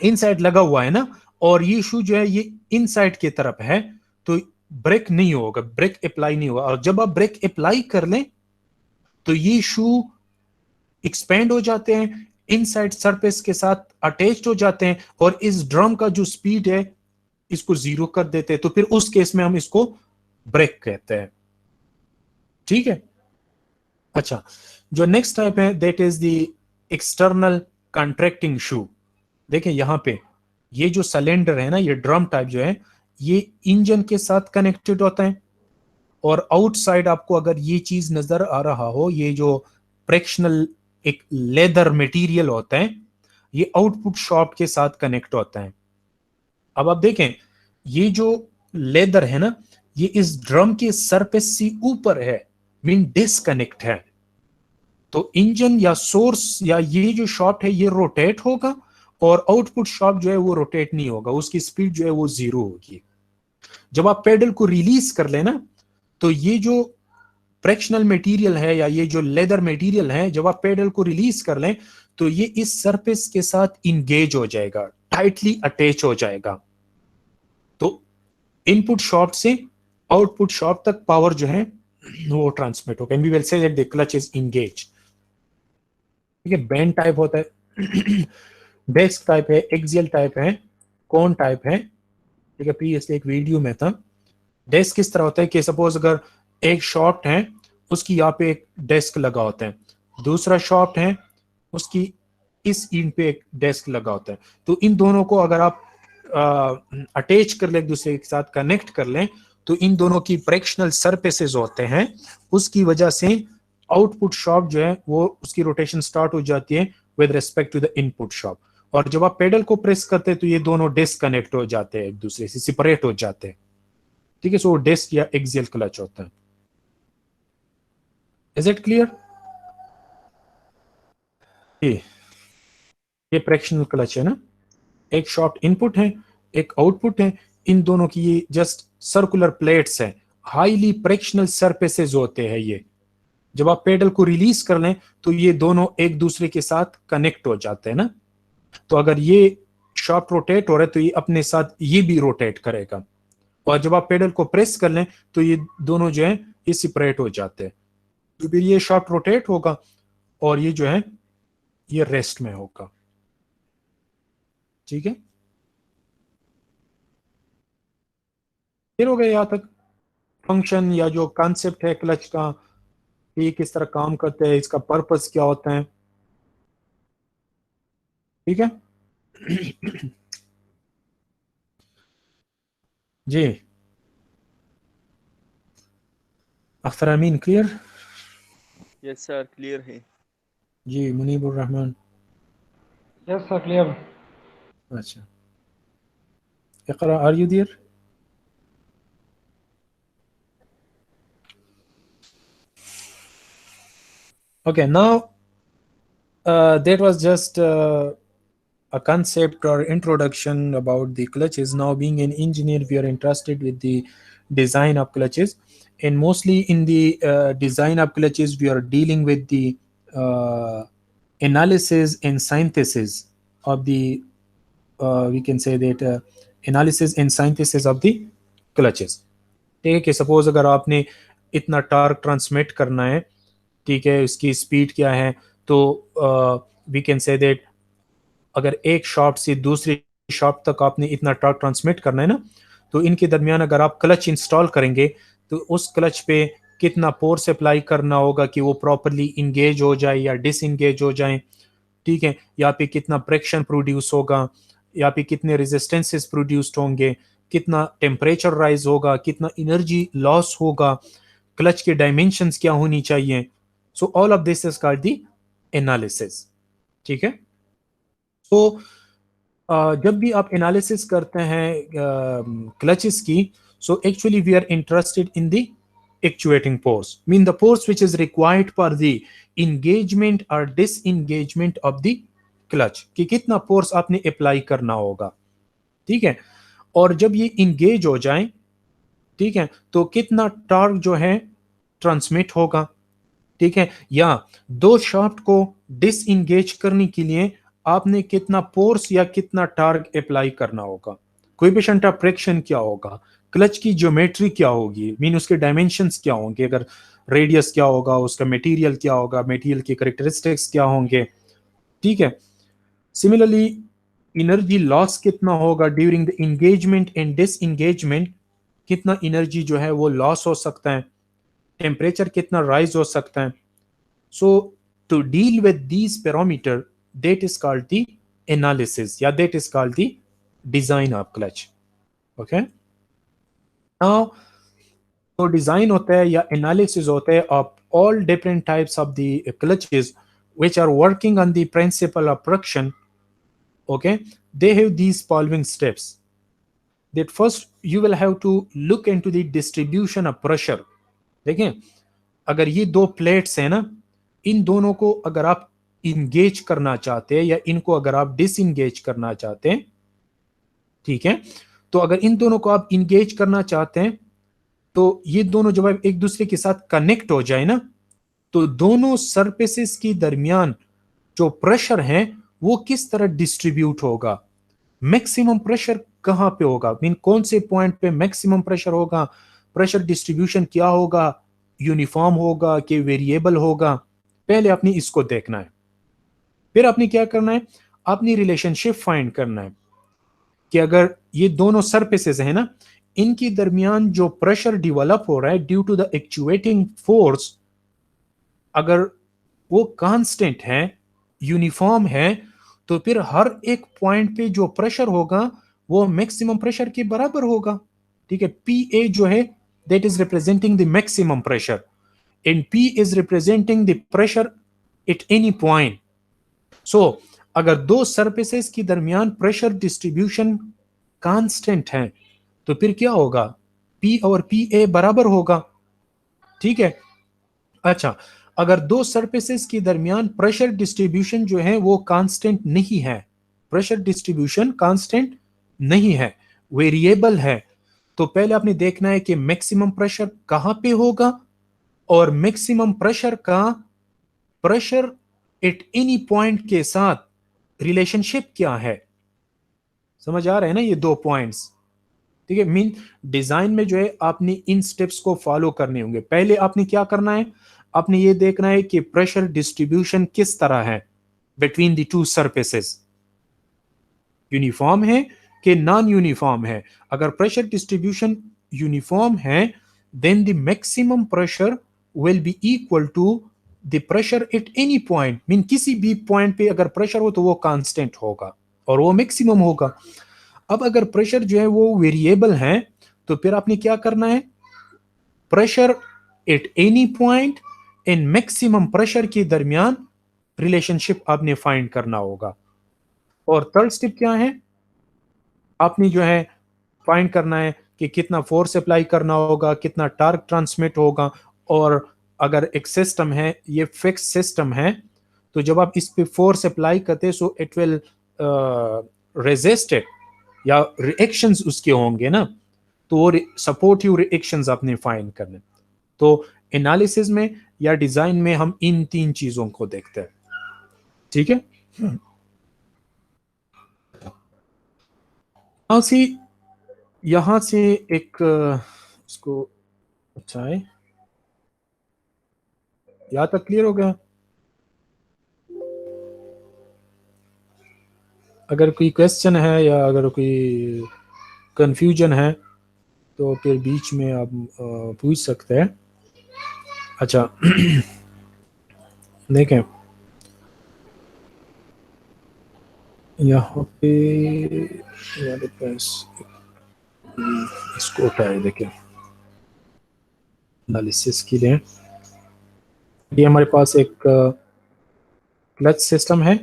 इनसाइड लगा हुआ है ना और ये शू जो है ये इनसाइड की तरफ है, तो ब्रेक नहीं होगा, ब्रेक अप्लाई नहीं होगा. और जब आप ब्रेक अप्लाई कर लें तो ये शू एक्सपेंड हो जाते हैं, इनसाइड सरफेस के साथ अटैच्ड हो जाते हैं, और इस ड्रम का जो स्पीड है इसको 0 कर देते हैं. तो फिर उस केस में हम इसको ब्रेक कहते हैं. ठीक है. अच्छा, जो नेक्स्ट टाइप है that is the external contracting shoe. देखें यहां पे ये जो सिलेंडर है ना, ये ड्रम टाइप जो है ये इंजन के साथ कनेक्टेड होता है, और आउटसाइड आपको अगर ये चीज नजर आ रहा हो, ये जो फ्रिक्शनल एक लेदर मटेरियल होता है ये आउटपुट शाफ्ट के साथ कनेक्ट होता है. अब आप देखें ये जो लेदर है ना ये इस ड्रम के सरफेस से ऊपर है, मीन डिस्कनेक्ट है. तो इंजन या सोर्स या ये जो शाफ्ट है ये रोटेट होगा, और आउटपुट शाफ्ट जो है वो रोटेट नहीं होगा, उसकी स्पीड जो है वो 0 होगी. जब आप पेडल को रिलीज कर लेना तो ये जो फ्रिक्शनल मटेरियल है या ये जो लेदर मटेरियल है, जब आप पेडल को रिलीज कर लें तो ये इस सरफेस के साथ इंगेज हो जाएगा, टाइटली अटैच हो जाएगा. तो इनपुट शाफ्ट से आउटपुट शाफ्ट तक पावर जो है वो ट्रांसमिट होगा. And we will say that the clutch is engage. ठीक है. बैंड टाइप होता है, डेस्क टाइप है, एक्सियल टाइप है, कोन टाइप है. ठीक है. प्रीवियसली एक वीडियो में था. डेस्क किस तरह होता है कि सपोज अगर एक शाफ्ट है उसकी यहाँ पे एक डेस्क लगा होता है, दूसरा शाफ्ट है उसकी इस इन पे एक डेस्क लगा होता है. तो इन दोनों को अगर आप अटैच कर ले, एक दूसरे के साथ कनेक्ट कर लें, तो इन दोनों की फ्रिक्शनल सरफेसेस होते हैं, उसकी वजह से आउटपुट शाफ्ट जो है वो उसकी रोटेशन स्टार्ट हो जाती है with respect to the input shaft. और जब आप पेडल को प्रेस करते हैं तो ये दोनों डिस्कनेक्ट हो जाते हैं, एक दूसरे से सेपरेट हो जाते हैं. ठीक है. सो डिस्क या एक्सियल क्लच होता है. Is it clear? ये फ्रिक्शनल क्लच है ना, एक शाफ्ट इनपुट है एक आउटपुट है, इन दोनों की ये जस्ट सर्कुलर प्लेट्स हैं, हाईली फ्रिक्शनल सरफेसेस होते हैं. ये जब आप पेडल को रिलीज कर लें तो ये दोनों एक दूसरे के साथ कनेक्ट हो जाते हैं ना. तो अगर ये शाफ्ट रोटेट हो रहा है तो ये अपने साथ ये भी रोटेट करेगा, और जब आप पेडल को प्रेस कर लें तो ये दोनों जो है ये सेपरेट हो जाते हैं. तो फिर ये शाफ्ट रोटेट होगा और ये जो है ये रेस्ट में होगा. ठीक है. फिर हो गया यहाँ तक फंक्शन या जो कॉन्सेप्ट है क्लच का, ये किस तरह काम करते हैं, इसका पर्पस क्या होता है. ठीक है. जी. Akhtar Amin clear? Yes sir clear है। जी Munibur Rehman. Yes, sir, clear. अच्छा, Iqra are you there? Okay, now that was just a concept or introduction about the clutches. Now, being an engineer, we are interested with the design of clutches, and mostly in the design of clutches, we are dealing with the analysis and synthesis of the we can say that analysis and synthesis of the clutches. ठीक है कि सपोज अगर आपने इतना टार्क ट्रांसमिट करना है, ठीक है, उसकी स्पीड क्या है, तो वी कैन से दैट अगर एक शॉप से दूसरी शॉप तक आपने इतना टॉर्क ट्रांसमिट करना है ना, तो इनके दरमियान अगर आप क्लच इंस्टॉल करेंगे तो उस क्लच पे कितना फोर्स अप्लाई करना होगा कि वो प्रॉपरली इंगेज हो जाए या डिसइंगेज हो जाए, ठीक है, या पे कितना फ्रिक्शन प्रोड्यूस होगा, या पे कितने रेजिस्टेंसेस प्रोड्यूस्ड होंगे, कितना टेम्परेचर राइज होगा, कितना एनर्जी लॉस होगा, क्लच के डायमेंशंस क्या होनी चाहिए. So all of this is called the analysis. ठीक है, तो जब भी आप एनालिसिस करते हैं क्लचेस की, so actually we are interested in the actuating force, mean the force which is required for the engagement और disengagement of the clutch, कि कितना फोर्स आपने अप्लाई करना होगा. ठीक है, और जब ये इंगेज हो जाए, ठीक है, तो कितना टॉर्क जो है ट्रांसमिट होगा. ठीक है, या दो शाफ्ट को डिसएंगेज करने के लिए आपने कितना फोर्स या कितना टॉर्क अप्लाई करना होगा, कोएफिशिएंट ऑफ फ्रिक्शन क्या होगा, क्लच की ज्योमेट्री क्या होगी, मीन उसके डायमेंशंस क्या होंगे, अगर रेडियस क्या होगा, उसका मटेरियल क्या होगा, मटेरियल की कैरेक्टरिस्टिक्स क्या होंगे. ठीक है, सिमिलरली एनर्जी लॉस कितना होगा during the engagement and disengagement, कितना एनर्जी जो है वो लॉस हो सकता है, टेम्परेचर कितना राइज हो सकता है. So to deal with these parameter, that is called the analysis, या that is called the design of clutch. Okay, now तो डिजाइन होता है या एनालिसिस होता है of all different types of the clutches which are working on the principle of friction. Okay, they have these following steps. That first you will have to look into the distribution of pressure. देखें, अगर ये दो प्लेट्स हैं ना, इन दोनों को अगर आप इंगेज करना चाहते हैं या इनको अगर आप डिसएंगेज करना चाहते हैं, ठीक है, तो अगर इन दोनों को आप इंगेज करना चाहते हैं तो ये दोनों जब एक दूसरे के साथ कनेक्ट हो जाए ना, तो दोनों सरफेसेस के दरमियान जो प्रेशर है वो किस तरह डिस्ट्रीब्यूट होगा, मैक्सिमम प्रेशर कहां पे होगा, मीन कौन से पॉइंट पे मैक्सिमम प्रेशर होगा, प्रेशर डिस्ट्रीब्यूशन क्या होगा, यूनिफॉर्म होगा कि वेरिएबल होगा. पहले आपने इसको देखना है. फिर आपने क्या करना है, आपने रिलेशनशिप फाइंड करना है कि अगर ये दोनों सरफेसेस हैं ना, इनके दरमियान जो प्रेशर डेवलप हो रहा है due to the actuating force, अगर वो कांस्टेंट है, यूनिफॉर्म है, तो फिर हर एक पॉइंट पे जो प्रेशर होगा वो मैक्सिमम प्रेशर के बराबर होगा. ठीक है, पी जो है that is representing the maximum pressure and p is representing the pressure at any point. So अगर दो सरफेसेस के दरमियान प्रेशर डिस्ट्रीब्यूशन कांस्टेंट है तो फिर क्या होगा, P और PA बराबर होगा. ठीक है, अच्छा, अगर दो सरफेसेस के दरमियान प्रेशर डिस्ट्रीब्यूशन जो है वो कांस्टेंट नहीं है, प्रेशर डिस्ट्रीब्यूशन कांस्टेंट नहीं है, वेरिएबल है, तो पहले आपने देखना है कि मैक्सिमम प्रेशर कहां पे होगा और मैक्सिमम प्रेशर का प्रेशर एट एनी पॉइंट के साथ रिलेशनशिप क्या है. समझ आ रहा है ना ये दो पॉइंट्स. ठीक है, मीन डिजाइन में जो है आपने इन स्टेप्स को फॉलो करने होंगे. पहले आपने क्या करना है, आपने ये देखना है कि प्रेशर डिस्ट्रीब्यूशन किस तरह है between the two surfaces, uniform है कि नॉन यूनिफॉर्म है. अगर प्रेशर डिस्ट्रीब्यूशन यूनिफॉर्म है then the maximum pressure will be equal to the pressure at any point, mean किसी भी पॉइंट पे अगर प्रेशर हो तो वो कांस्टेंट होगा और वो मैक्सिमम होगा. अब अगर प्रेशर जो है वो वेरिएबल है तो फिर आपने क्या करना है, pressure at any point in maximum pressure के दरमियान रिलेशनशिप आपने फाइंड करना होगा। और थर्ड स्टेप क्या है, आपने जो है फाइंड करना है कि कितना फोर्स अप्लाई करना होगा, कितना टार्क ट्रांसमिट होगा। और अगर एक सिस्टम है, ये फिक्स सिस्टम है, तो जब आप इस पे फोर्स अप्लाई करते हैं so it will resist it, या रिएक्शंस उसके होंगे ना, तो वो सपोर्टिव रिएक्शंस आपने फाइंड करने। तो एनालिसिस में या डिजाइन में हम इन तीन चीजों को देखते हैं। ठीक है, यहां से एक इसको अच्छा है, यहां तक क्लियर हो गया? अगर कोई क्वेश्चन है या अगर कोई कंफ्यूजन है तो फिर बीच में आप पूछ सकते हैं। अच्छा देखें, यहाँ पे हमारे पास इसको उठाए, देखें एनालिसिस के लिए ये हमारे पास एक क्लच सिस्टम है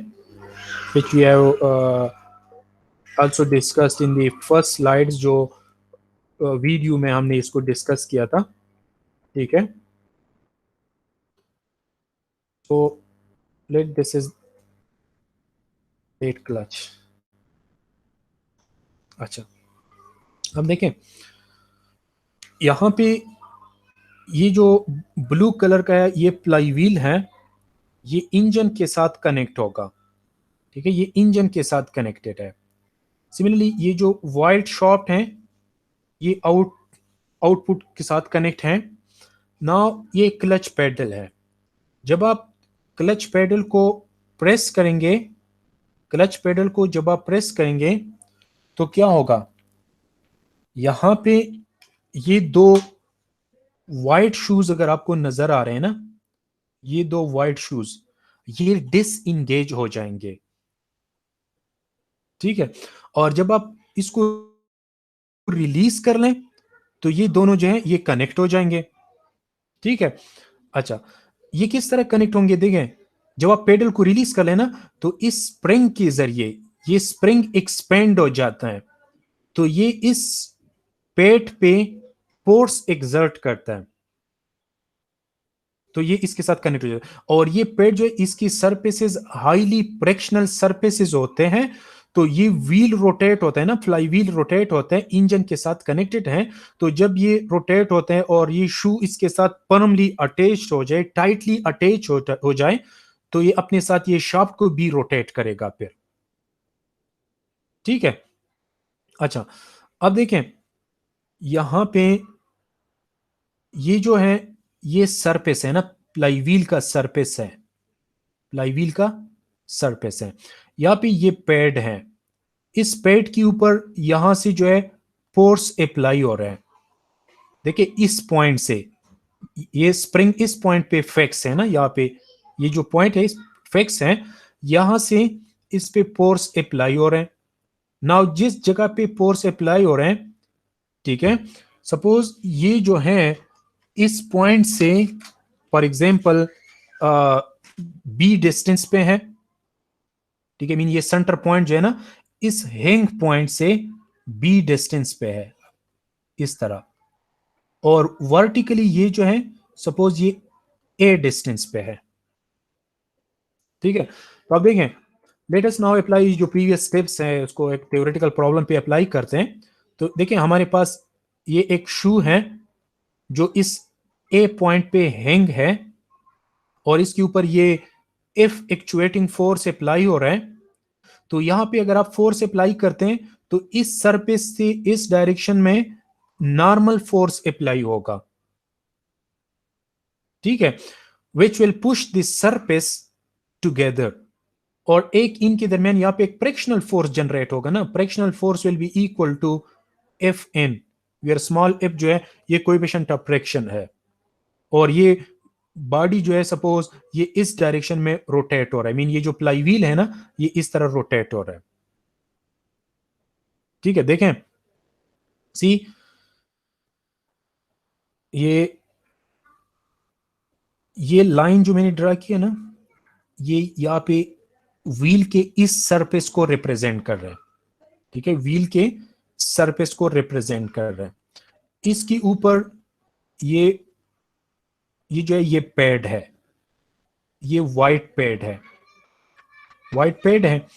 which we have also discussed in the first slides, जो वीडियो में हमने इसको डिस्कस किया था। ठीक है, तो let this is at clutch. अच्छा, अब देखें यहाँ पे ये जो ब्लू कलर का है ये प्लाई व्हील है, ये इंजन के साथ कनेक्ट होगा। ठीक है, ये इंजन के साथ कनेक्टेड है। सिमिलरली ये जो वाइट शॉफ्ट है ये आउटपुट के साथ कनेक्ट है। नाउ ये क्लच पेडल है, जब आप क्लच पेडल को प्रेस करेंगे, क्लच पेडल को जब आप प्रेस करेंगे तो क्या होगा, यहां पे ये दो वाइट शूज अगर आपको नजर आ रहे हैं ना, ये दो वाइट शूज ये डिसएंगेज हो जाएंगे। ठीक है, और जब आप इसको रिलीज कर लें तो ये दोनों जो है ये कनेक्ट हो जाएंगे। ठीक है, अच्छा ये किस तरह कनेक्ट होंगे, देखें जब आप पेडल को रिलीज कर लेना तो इस स्प्रिंग के जरिए ये स्प्रिंग एक्सपेंड हो जाता है, तो ये इस पेट पे फोर्स एक्सर्ट करता है, तो ये इसके साथ कनेक्ट हो जाता है। और ये पेट जो है इसकी सरफेसेस हाईली फ्रिक्शनल सरफेसेस होते हैं, तो ये व्हील रोटेट होता है ना, फ्लाई व्हील रोटेट होता है, इंजन के साथ कनेक्टेड है। तो जब ये रोटेट होते हैं और ये शू इसके साथ परमली अटैच्ड हो जाए, टाइटली अटैच हो जाए, तो ये अपने साथ ये शाफ्ट को भी रोटेट करेगा फिर। ठीक है, अच्छा अब देखें यहां पे ये जो है ये सरफेस है ना, प्लाई व्हील का सरफेस है, प्लाई व्हील का सरफेस है। यहाँ पे ये पैड है, इस पैड के ऊपर यहां से जो है फोर्स अप्लाई हो रहा है। देखिए इस पॉइंट से ये स्प्रिंग इस पॉइंट पे फिक्स है ना, यहाँ पे ये जो पॉइंट है फिक्स है, यहां से इस पे फोर्स अप्लाई हो रहे हैं। नाउ जिस जगह पे फोर्स अप्लाई हो रहे हैं, ठीक है, सपोज ये जो है इस पॉइंट से फॉर एग्जांपल बी डिस्टेंस पे है। ठीक है, मीन ये सेंटर पॉइंट जो है ना इस हैंग पॉइंट से बी डिस्टेंस पे है इस तरह, और वर्टिकली ये जो है सपोज ये ए डिस्टेंस पे है। ठीक है, तो अब देखें लेट अस नाउ अप्लाई जो प्रीवियस स्टेप्स है उसको एक थ्योरेटिकल प्रॉब्लम पे अप्लाई करते हैं। तो देखें हमारे पास ये एक शू है जो इस ए पॉइंट पे हैंग है और इसके ऊपर ये इफ एक्चुएटिंग फोर्स अप्लाई हो रहा है। तो यहां पे अगर आप फोर्स अप्लाई करते हैं तो इस सरफेस से इस डायरेक्शन में नॉर्मल फोर्स अप्लाई होगा। ठीक है, which will push this surface together, और एक इनके दरमियान यहां पे एक फ्रिक्शनल फोर्स जनरेट होगा ना, frictional force will be equal to F N, where small F जो है ये कोएफिशिएंट ऑफ फ्रिक्शन है, और ये बॉडी जो है सपोज ये इस डायरेक्शन में रोटेट हो रहा है, मीन ये जो प्लाई व्हील है ना ये इस तरह रोटेट हो रहा है। ठीक है, देखें सी ये ये लाइन जो मैंने ड्रा की है ना, ये यहाँ पे व्हील के इस सरफेस को रिप्रेजेंट कर रहा है, ठीक है, व्हील के सरफेस को रिप्रेजेंट कर रहा है। इसके ऊपर ये जो है ये पैड है, ये वाइट पैड है, वाइट पैड है।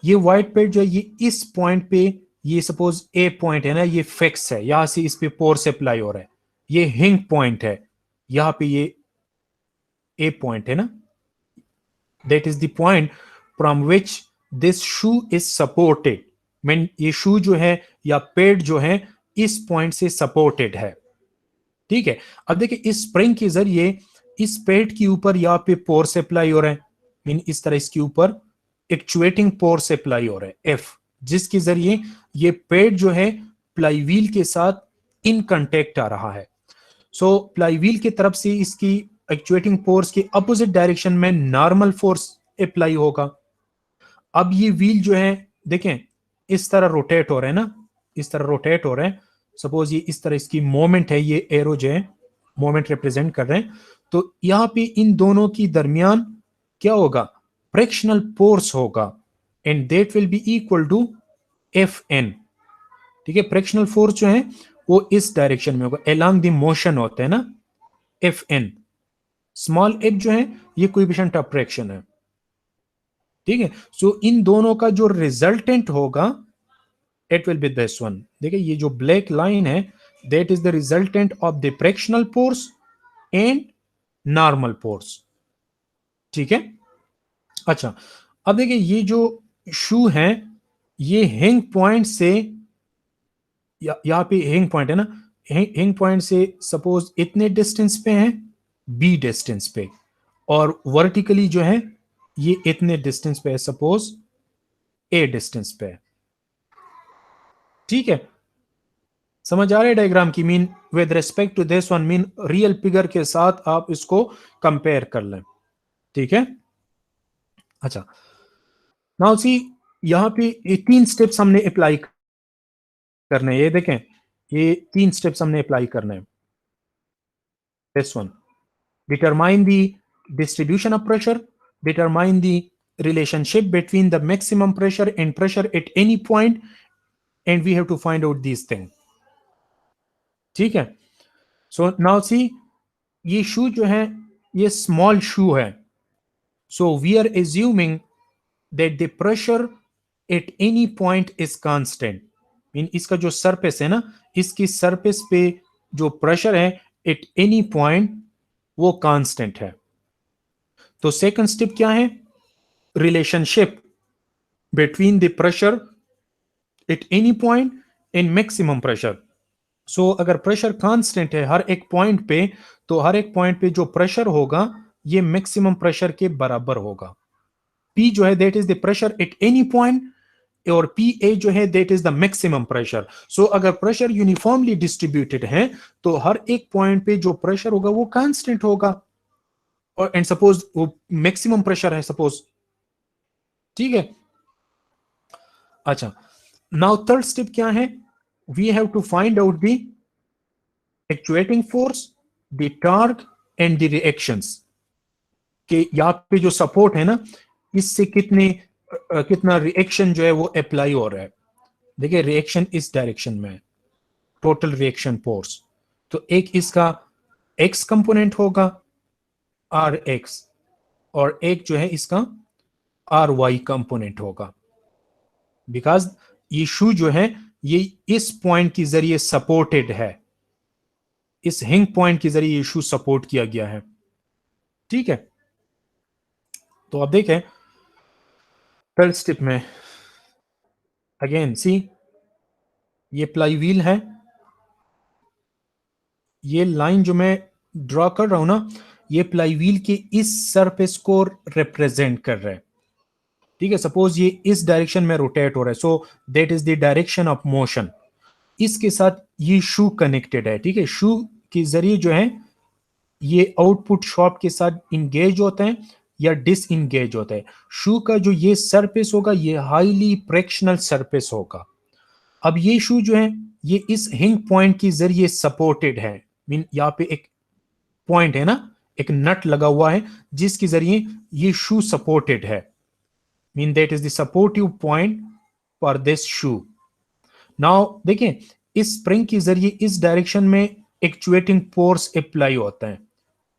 ये वाइट पैड जो है ये इस पॉइंट पे, ये सपोज ए पॉइंट है ना, ये फिक्स है, यहां से इस पे फोर्स अप्लाई हो रहा है। ये हिंग पॉइंट है, यहां पे ये ए पॉइंट है ना, that is the point from which this shoe is supported. Mean ये शू जो है या पैड जो है इस पॉइंट से सपोर्टेड है, ठीक है। अब देखिए इस स्प्रिंग के जरिए इस पैड के ऊपर यहाँ पे फोर्स अप्लाई हो रहा है, मीन इस तरह इसके ऊपर एक्चुएटिंग फोर्स अप्लाई हो रहा है एफ, जिसके जरिए ये पैड जो है प्लाई व्हील के साथ इन कांटेक्ट आ रहा है। सो प्लाई व्हील की तरफ से इसकी एक्चुएटिंग फोर्स के अपोजिट डायरेक्शन में नॉर्मल फोर्स अप्लाई होगा। अब ये व्हील जो है देखें इस तरह रोटेट हो रहा है ना, इस तरह रोटेट हो रहा है। सपोज ये इस तरह इसकी मोमेंट है, ये एरो जो है मोमेंट रिप्रेजेंट कर रहे हैं। तो यहां पे इन दोनों की दरमियान क्या होगा, फ्रिक्शनल फोर्स होगा, and that will be equal to F N, ठीक है। फ्रिक्शनल फोर्स जो है वो इस डायरेक्शन में होगा, अलोंग द मोशन होता है ना, एफ एन। स्मॉल एफ जो है ये कोएफिशिएंट ऑफ फ्रिक्शन है, ठीक है। सो इन दोनों का जो रिजल्टेंट होगा it will be this one. देखिए ये जो ब्लैक लाइन है that is the resultant of the frictional force and normal force, ठीक है। अच्छा अब देखिए ये जो शू है ये हिंग पॉइंट से यहाँ पे हिंग पॉइंट है ना, हिंग पॉइंट से सपोज इतने डिस्टेंस पे है, बी डिस्टेंस पे, और वर्टिकली जो है ये इतने डिस्टेंस पे है, सपोज ए डिस्टेंस पे है, ठीक है। समझ आ रहा है डायग्राम की, mean with respect to this one, mean real figure के साथ आप इसको कंपेयर कर लें, ठीक है। अच्छा नाउ सी यहां पे ये 3 स्टेप्स हमने अप्लाई करने हैं, ये देखें ये 3 स्टेप्स हमने अप्लाई करने हैं। This one, determine the distribution of pressure, determine the relationship between the maximum pressure and pressure at any point, and we have to find out these things, ठीक है। सो नाउ सी ये शू जो है ये स्मॉल शू है, so we are assuming that the pressure at any point is constant, mean इसका जो सरफेस है ना, इसकी सरफेस पे जो प्रेशर है एट एनी पॉइंट वो कांस्टेंट है। तो सेकंड स्टेप क्या है, relationship between the pressure at any point and maximum pressure. So अगर प्रेशर कांस्टेंट है हर एक पॉइंट पे, तो हर एक पॉइंट पे जो प्रेशर होगा ये मैक्सिमम प्रेशर के बराबर होगा। P जो है that is the pressure at any point, और PA जो है that is the maximum pressure. So अगर प्रेशर यूनिफॉर्मली डिस्ट्रीब्यूटेड है तो हर एक पॉइंट पे जो प्रेशर होगा वो कांस्टेंट होगा, और एंड सपोज वो मैक्सिमम प्रेशर है सपोज, ठीक है। अच्छा नाउ थर्ड स्टेप क्या है, we have to find out the actuating force, the torque and the reactions, कि यहाँ पे जो सपोर्ट है ना इससे कितना रिएक्शन जो है वो अप्लाई हो रहा है। देखिए रिएक्शन इस डायरेक्शन में है, टोटल रिएक्शन फोर्स, तो एक इसका एक्स कंपोनेंट होगा आर एक्स, और एक जो है इसका आर वाई कंपोनेंट होगा, बिकॉज ये शू जो है ये इस पॉइंट के जरिए सपोर्टेड है, इस हिंग पॉइंट के जरिए ये शू सपोर्ट किया गया है, ठीक है। तो आप देखें थर्ड स्टेप में अगेन सी ये प्लाई व्हील है, ये लाइन जो मैं ड्रॉ कर रहा हूं ना ये प्लाई व्हील के इस सरफेस को रिप्रेजेंट कर रहा है, ठीक है। सपोज ये इस डायरेक्शन में रोटेट हो रहा है, so that is the direction of motion. इसके साथ ये शू कनेक्टेड है, ठीक है। शू के जरिए जो है ये आउटपुट शॉफ्ट के साथ इंगेज होते हैं या डिसइंगेज होता है। शू का जो ये सरफेस होगा ये हाईली फ्रिक्शनल सरफेस होगा। अब ये शू जो है ये इस हिंग पॉइंट के जरिए सपोर्टेड है, मीन यहाँ पे एक पॉइंट है ना, एक नट लगा हुआ है जिसके जरिए ये शू सपोर्टेड है, mean that is the supportive point for this shoe. Now देखिए इस स्प्रिंग के जरिए इस डायरेक्शन में एक्चुएटिंग फोर्स अप्लाई होता है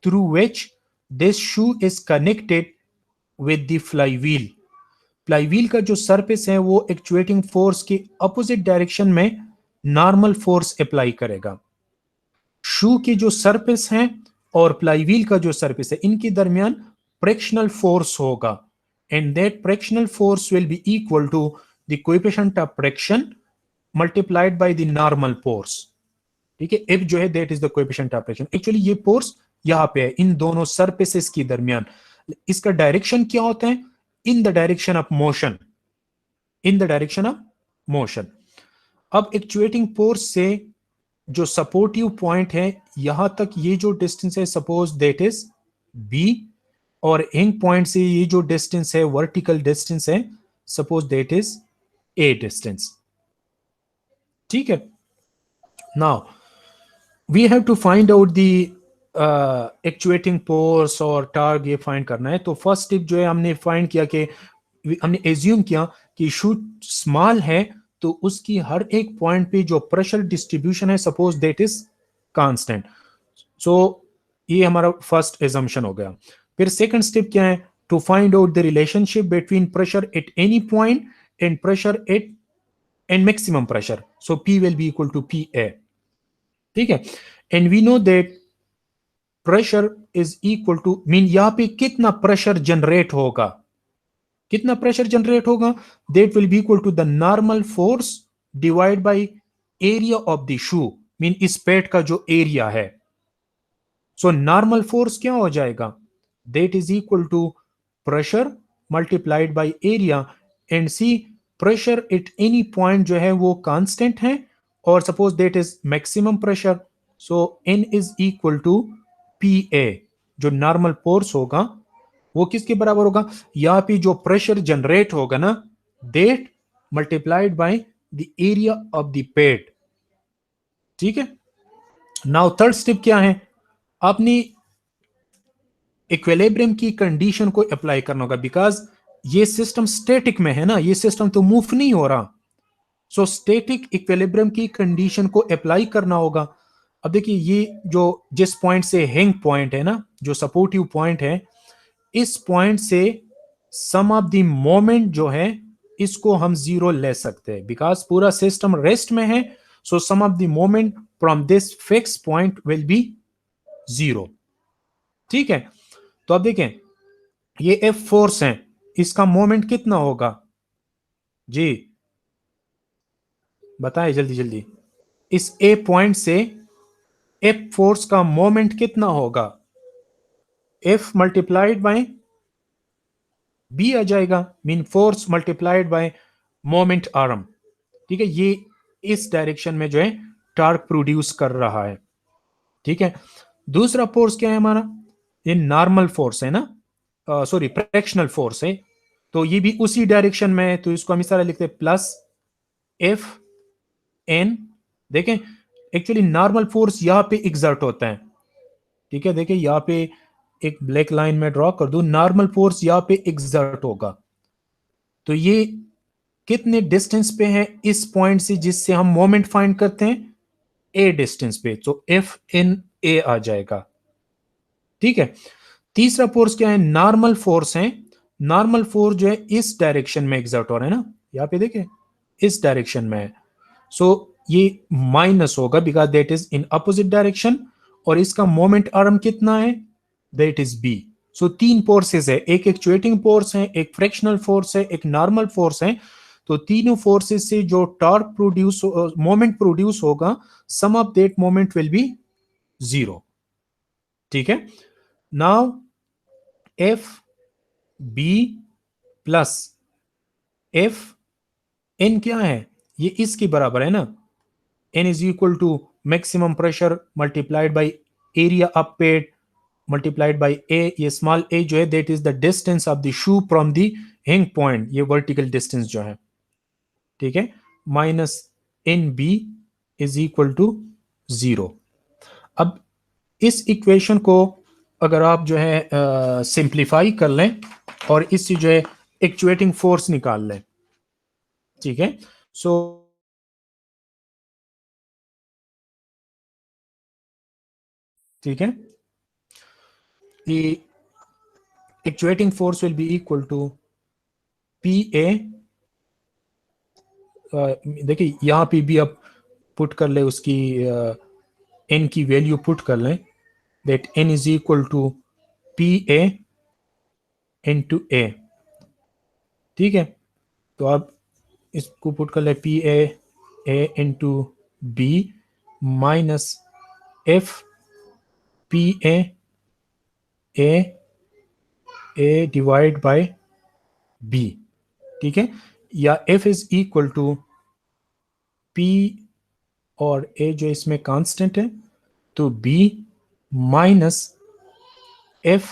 through which this shoe is connected with the flywheel. Flywheel का जो सरफेस है वो एक्चुएटिंग फोर्स के अपोजिट डायरेक्शन में नॉर्मल फोर्स अप्लाई करेगा। शू की जो सरफेस है और फ्लाईव्हील का जो सरफेस है इनके दरमियान फ्रिक्शनल फोर्स होगा, and that frictional force will be equal to the coefficient of friction multiplied by the normal force. ठीक है, एफ जो है that is the coefficient of friction. Actually ये फोर्स यहां पे है इन दोनों सरफेसेस के दरमियान। इसका डायरेक्शन क्या होता है? In the direction of motion, in the direction of motion. अब एक्चुएटिंग फोर्स से जो सपोर्टिव पॉइंट है यहां तक ये जो डिस्टेंस है सपोज दैट इज बी, और हिंग पॉइंट से ये जो डिस्टेंस है वर्टिकल डिस्टेंस है suppose that is a distance. ठीक है, now we have to find out the actuating force और टार्ग ये फाइंड करना है। तो फर्स्ट स्टेप जो है हमने फाइंड किया कि हमने एज्यूम किया कि शू स्मॉल है तो उसकी हर एक पॉइंट पे जो प्रेशर डिस्ट्रीब्यूशन है सपोज दैट इज कांस्टेंट। सो ये हमारा फर्स्ट एजम्पशन हो गया। फिर सेकंड स्टेप क्या है? To find out the relationship between pressure at any point and pressure at and maximum pressure. So P will be equal to PA। ठीक है, and we know that pressure is equal to mean यहां पे कितना प्रेशर जनरेट होगा, कितना प्रेशर जनरेट होगा? That will be equal to the normal force divide by area of the shoe, mean इस पैड का जो एरिया है। सो नॉर्मल फोर्स क्या हो जाएगा? That is equal to pressure multiplied by area, and see pressure at any point जो है वो कांस्टेंट है और suppose that is maximum pressure. So N is equal to PA, जो नॉर्मल फोर्स होगा वो किसके बराबर होगा? यहां पे जो प्रेशर जनरेट होगा ना that multiplied by the area of the pad. ठीक है, नाउ थर्ड स्टेप क्या है? आपने इक्विलिब्रियम की कंडीशन को अप्लाई करना होगा, बिकॉज ये सिस्टम स्टैटिक में है ना, ये सिस्टम तो मूव नहीं हो रहा। सो स्टैटिक इक्विलिब्रियम की कंडीशन को अप्लाई करना होगा। अब देखिए ये जो जिस पॉइंट से हैंग पॉइंट है ना, जो सपोर्टिव पॉइंट है, इस पॉइंट से सम ऑफ द मोमेंट जो है इसको हम जीरो ले सकते हैं बिकॉज पूरा सिस्टम रेस्ट में है। So sum of the moment from this fix point will be zero. ठीक है, तो अब देखें ये F फोर्स है, इसका मोमेंट कितना होगा जी? बताएं जल्दी जल्दी। इस A पॉइंट से F फोर्स का मोमेंट कितना होगा? F मल्टीप्लाइड बाय B आ जाएगा, mean force multiplied by moment arm. ठीक है, ये इस डायरेक्शन में जो है टॉर्क प्रोड्यूस कर रहा है। ठीक है, दूसरा फोर्स क्या है हमारा? ये नॉर्मल फोर्स है ना, सॉरी फ्रैक्शनल फोर्स है, तो ये भी उसी डायरेक्शन में है, तो इसको हम इस तरह लिखते हैं प्लस FN। देखें एक्चुअली नॉर्मल फोर्स यहां पे एग्जर्ट होता है। ठीक है, देखिए यहां पे एक ब्लैक लाइन में ड्रॉ कर दूं, नॉर्मल फोर्स यहां पे एग्जर्ट होगा। तो ये कितने डिस्टेंस पे है इस पॉइंट से जिससे हम मोमेंट फाइंड करते हैं? A डिस्टेंस पे, तो FNA आ जाएगा। ठीक है, तीसरा फोर्स क्या है? नॉर्मल फोर्स है। नॉर्मल फोर्स जो है इस डायरेक्शन में एग्जर्ट हो रहा है ना, यहां पे देखें इस डायरेक्शन में है। सो ये माइनस होगा because that is in opposite direction, और इसका मोमेंट आर्म कितना है? That is B। सो तीन फोर्सेस है, एक एक्चुएटिंग फोर्स है, एक फ्रैक्शनल फोर्स है, एक नॉर्मल फोर्स है। तो तीनों फोर्सेस से जो टॉर्क प्रोड्यूस मोमेंट प्रोड्यूस होगा, sum of that moment will be zero. ठीक है, नाउ FB प्लस FN क्या है? ये इसके बराबर है ना, N is equal to maximum pressure multiplied by area of pad multiplied by A। ये स्मॉल a जो है that is the distance of the shoe from the hinge point, ये वर्टिकल डिस्टेंस जो है। ठीक है, minus NB is equal to zero. अब इस इक्वेशन को अगर आप जो है सिंप्लीफाई कर लें और इससे जो है एक्चुएटिंग फोर्स निकाल लें, ठीक है। सो ठीक है, the actuating force will be equal to PA, देखिए यहाँ पे भी आप पुट कर ले उसकी n की वैल्यू पुट कर लें, that n is equal to PA into A, ठीक है। तो आप इसको पुट कर ले PA A into B minus F PA A divide by B, ठीक है। या F is equal to P और A जो इसमें कांस्टेंट है, तो B minus F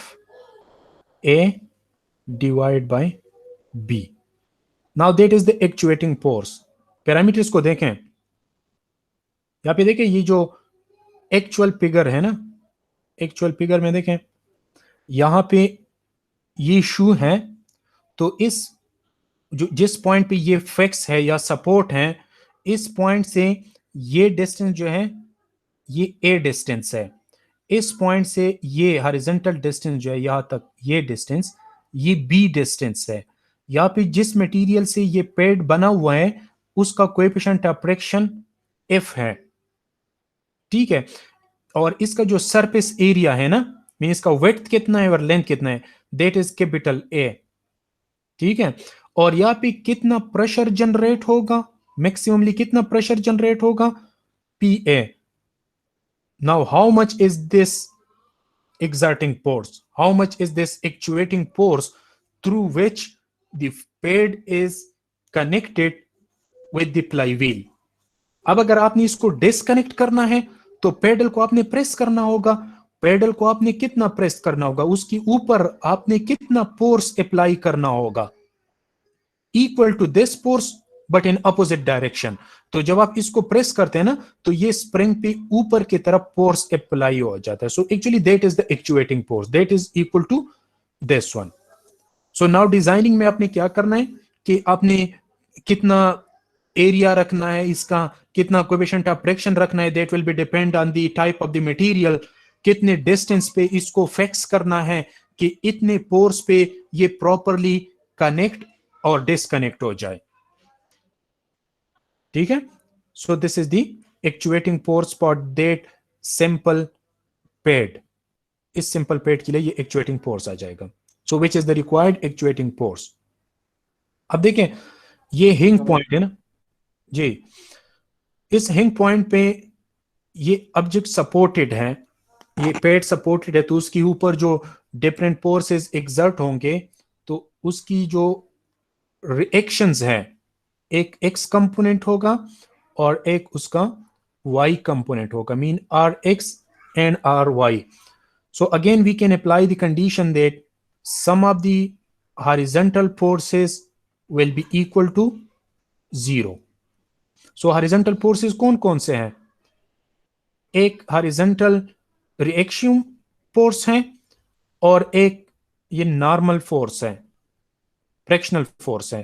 A divide by B। Now that is the actuating force. Parameters को देखें, यहाँ पे देखें ये जो एक्चुअल फिगर है ना, एक्चुअल फिगर में देखें यहाँ पे ये शू है, तो इस जो जिस पॉइंट पे ये फिक्स है या सपोर्ट है, इस पॉइंट से ये डिस्टेंस जो है ये ए डिस्टेंस है, इस पॉइंट से ये हॉरिजॉन्टल डिस्टेंस जो है यहां तक ये डिस्टेंस ये बी डिस्टेंस है। यहाँ पे जिस मटेरियल से ये पैड बना हुआ है उसका कोएफिशिएंट ऑफ फ्रिक्शन एफ है, ठीक है। और इसका जो सरफेस एरिया है ना, मीन इसका विड्थ कितना है और लेंथ कितना है, दैट इज कैपिटल ए, ठीक है। और यहाँ पे कितना प्रेशर जनरेट होगा, मैक्सिममली कितना प्रेशर जनरेट होगा, P A. Now how much is this exerting force, how much is this actuating force through which the pad is connected with the flywheel। अब अगर आपने इसको डिस्कनेक्ट करना है तो पेडल को आपने प्रेस करना होगा, पेडल को आपने कितना प्रेस करना होगा, उसके ऊपर आपने कितना फोर्स अप्लाई करना होगा, equal to this force but in opposite direction. तो जब आप इसको प्रेस करते हैं ना तो ये स्प्रिंग पे ऊपर की तरफ फोर्स अप्लाई हो जाता है। So actually that is the actuating force, that is equal to this one. So now designing में आपने क्या करना है कि आपने कितना एरिया रखना है, इसका कितना कोएफिशिएंट ऑफ फ्रिक्शन रखना है, that will B depend on the type of the material, कितने डिस्टेंस पे इसको फिक्स करना है कि इतने फोर्स पे ये प्रॉपरली कनेक्ट और डिस्कनेक्ट हो जाए, ठीक है। So this is the actuating force for that simple pad, इस सिंपल पैड के लिए ये एक्चुएटिंग फोर्स आ जाएगा। So which is the required actuating force. अब देखें ये हिंग पॉइंट है ना जी, इस हिंग पॉइंट पे ये ऑब्जेक्ट सपोर्टेड है, ये पैड सपोर्टेड है, तो उसके ऊपर जो डिफरेंट फोर्सेस एक्सर्ट होंगे तो उसकी जो रिएक्शंस है, एक एक्स कंपोनेंट होगा और एक उसका वाई कंपोनेंट होगा, mean R X and R Y. So again we can apply the condition that sum of the horizontal forces will be equal to zero. So horizontal forces कौन कौन से हैं, एक हॉरिजॉन्टल रिएक्शन फोर्स है और एक ये नॉर्मल फोर्स है, फ्रैक्शनल फोर्स है,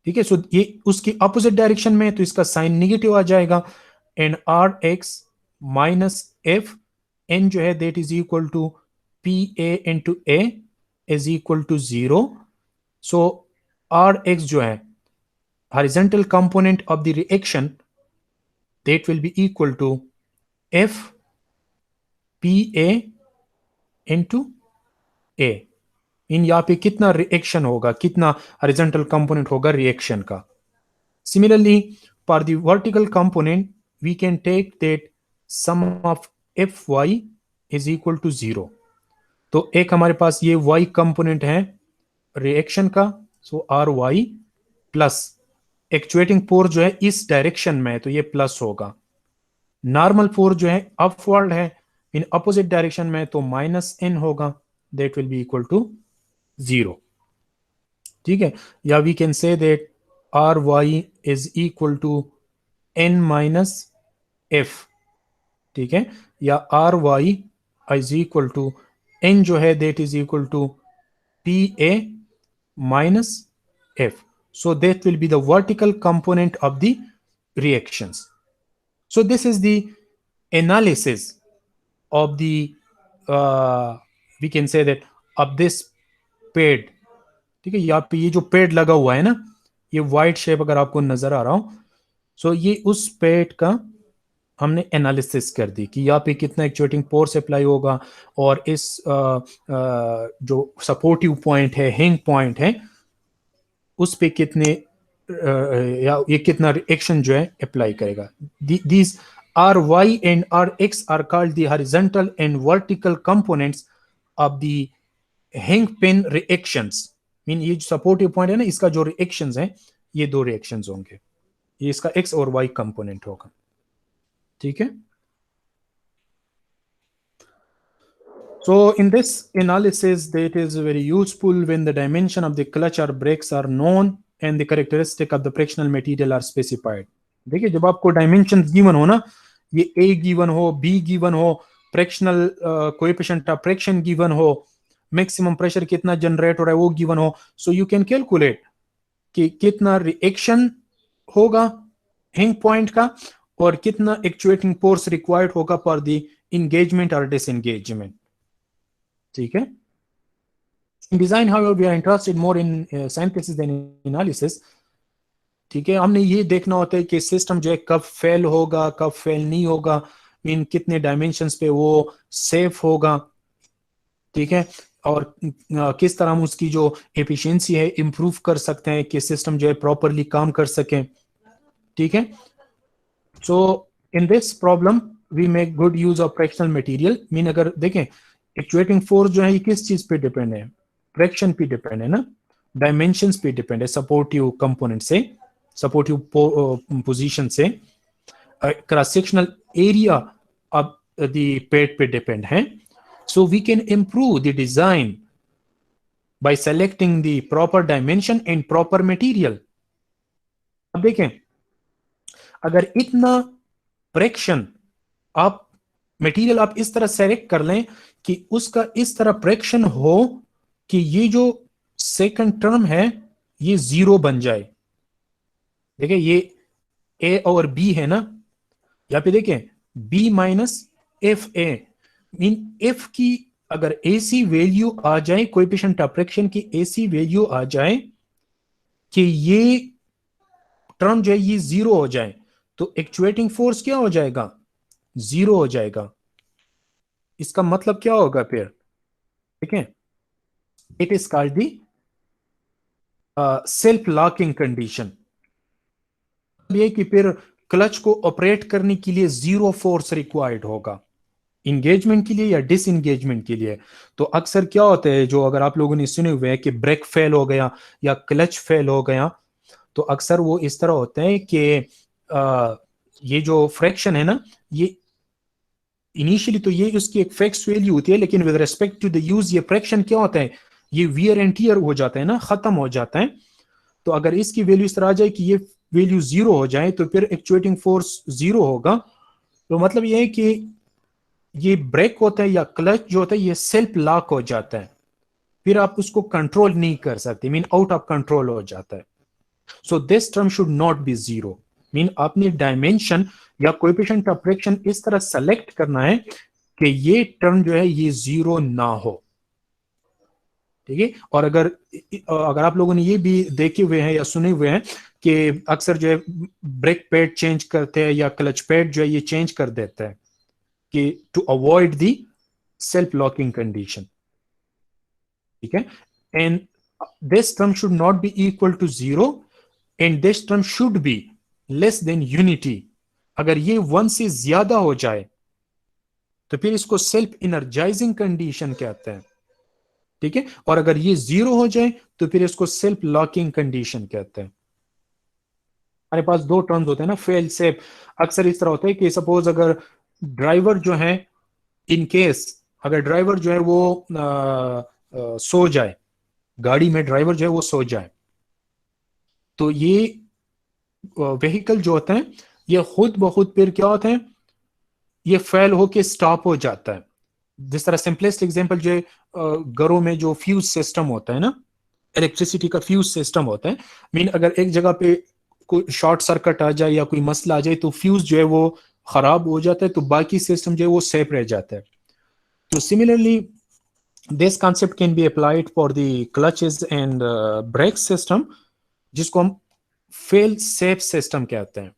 ठीक है। सो ये उसकी अपोजिट डायरेक्शन में है तो इसका साइन नेगेटिव आ जाएगा, and R X minus F N जो है that is equal to P A into A is equal to zero. So R X जो है horizontal component of the reaction that will be equal to F P A into A. इन यहाँ पे कितना रिएक्शन होगा, कितना हॉरिजॉन्टल कंपोनेंट होगा रिएक्शन का। Similarly for the vertical component we can take that sum of F Y is equal to zero. तो एक हमारे पास ये वाई कंपोनेंट है रिएक्शन का, so R Y plus actuating force जो है इस डायरेक्शन में है तो ये प्लस होगा, नॉर्मल फोर्स जो है अपवर्ड है इन अपोजिट डायरेक्शन में तो माइनस एन होगा, that will be equal to zero, ठीक है। या we can say that R Y is equal to N minus F, ठीक है, या R Y is equal to N जो है that is equal to P A minus F. So that will be the vertical component of the reactions. So this is the analysis of the we can say that of this pad. ठीक है, यहाँ पे ये जो पेड लगा हुआ है ना, ये वाइट शेप अगर आपको नजर आ रहा हो, सो ये उस पेड का हमने एनालिसिस कर दी कि यहाँ पे कितना एक्चुएटिंग फोर्स अप्लाई होगा और इस जो सपोर्टिव पॉइंट है, हिंग पॉइंट है, उस पे कितने या ये कितना रिएक्शन जो है अप्लाई करेगा. These R Y and R X are called the horizontal and vertical components of the hinge pin reactions. Mean ये जो सपोर्टिव पॉइंट है ना, इसका जो रिएक्शंस हैं, ये दो रिएक्शंस होंगे, ये इसका एक्स और वाई कंपोनेंट होगा. ठीक है. So in this analysis, that is very useful when the dimension of the clutch or brakes are known and the characteristic of the frictional material are specified. देखिए, जब आपको dimensions given हो ना, ये A given हो, B given हो, frictional coefficient of friction given हो, maximum pressure कितना generate हो रहा है वो given हो, so you can calculate कि कितना reaction होगा hinge point का और कितना actuating force required होगा for the engagement or disengagement. ठीक है. In design, however, we are interested more in synthesis than in analysis. ठीक है, हमने ये देखना होता है कि सिस्टम जो है कब फेल होगा, कब फेल नहीं होगा, मीन कितने डायमेंशंस पे वो सेफ होगा. ठीक है, और किस तरह हम उसकी जो एफिशिएंसी है इंप्रूव कर सकते हैं कि सिस्टम जो है प्रॉपरली काम कर सके. ठीक है. So in this problem we make good use of fractional material. Mean अगर देखें एक्चुएटिंग फोर्स जो है ये किस चीज पे डिपेंड है, फ्रैक्शन पे डिपेंड है ना, डायमेंशंस पे डिपेंड है, सपोर्टिव कंपोनेंट से, सपोर्टिव पोजीशन से, cross sectional area of the pad पे डिपेंड है. So we can improve the design by selecting the proper dimension and proper material. अब देखें, अगर इतना फ्रैक्शन आप मटेरियल आप इस तरह सेलेक्ट कर लें कि उसका इस तरह फ्रैक्शन हो कि ये जो सेकंड टर्म है ये जीरो बन जाए. देखिए, ये ए और बी है ना, यहाँ पे देखें B minus F A, mean F की अगर एसी वैल्यू आ जाए, कोएफिशिएंट ऑफ फ्रैक्शन की एसी वैल्यू आ जाए कि ये टर्म जो है ये जीरो हो जाए, तो एक्चुएटिंग फोर्स क्या हो जाएगा, जीरो हो जाएगा. इसका मतलब क्या होगा फिर, ठीक है, it is called the self locking condition. ये कि फिर क्लच को ऑपरेट करने के लिए जीरो फोर्स रिक्वायर्ड होगा, इंगेजमेंट के लिए या डिसएंगेजमेंट के लिए. तो अक्सर क्या होता है, जो अगर आप लोगों ने सुने हुए हैं कि ब्रेक फेल हो गया या क्लच फेल हो गया, तो अक्सर वो इस तरह होता है कि ये जो फ्रैक्शन है ना, ये इनिशियली तो ये उसकी एक फिक्स वैल्यू होती है, लेकिन with respect to the use ये फ्रैक्शन क्या होता है, ये वियर एंड टियर हो जाता है ना, खत्म हो जाता है. तो अगर इसकी वैल्यू इस तरह आ जाए कि ये वैल्यू जीरो हो जाए, तो फिर एक्चुएटिंग फोर्स जीरो होगा. तो मतलब ये है कि ये ब्रेक होता है या क्लच जो होता है ये सेल्फ लॉक हो जाता है, फिर आप उसको कंट्रोल नहीं कर सकते, मीन आउट ऑफ कंट्रोल हो जाता है. So this term should not B zero. Mean आपने डायमेंशन या कोएफिशिएंट ऑफ फ्रैक्शन इस तरह सेलेक्ट करना है कि ये टर्म जो है ये जीरो ना हो. ठीक है. और अगर आप लोगों ने ये भी देखे हुए हैं या सुने हुए हैं कि अक्सर जो है ब्रेक पैड चेंज करते हैं या क्लच पैड जो है ये चेंज कर देता है कि to avoid the self locking condition. ठीक है. And this term should not be equal to zero and this term should be less than unity. अगर ये वन से ज्यादा हो जाए तो फिर इसको सेल्फ एनर्जाइजिंग कंडीशन कहते हैं. ठीक है. और अगर ये जीरो हो जाए तो फिर इसको सेल्फ लॉकिंग कंडीशन कहते हैं. हमारे पास दो टर्म्स होते हैं ना, फेल सेफ. अक्सर इस तरह होता है कि सपोज अगर ड्राइवर जो है, इन केस अगर ड्राइवर जो है वो सो जाए, गाड़ी में ड्राइवर जो है वो सो जाए, तो ये व्हीकल जो होते हैं ये खुद ब खुद फिर क्या होते हैं, ये फेल होके स्टॉप हो जाता है. जिस तरह सिंपलेस्ट एग्जांपल जो है, घरों में जो फ्यूज सिस्टम होता है ना, इलेक्ट्रिसिटी का फ्यूज सिस्टम होता है, मीन अगर एक जगह पे कोई शॉर्ट सर्किट आ जाए या कोई मसला आ जाए तो फ्यूज जो है वो खराब हो जाता है, तो बाकी सिस्टम जो है वो सेफ रह जाता है। तो similarly this concept can be applied for the clutches and brake system, जिसको हम फेल सेफ सिस्टम कहते हैं,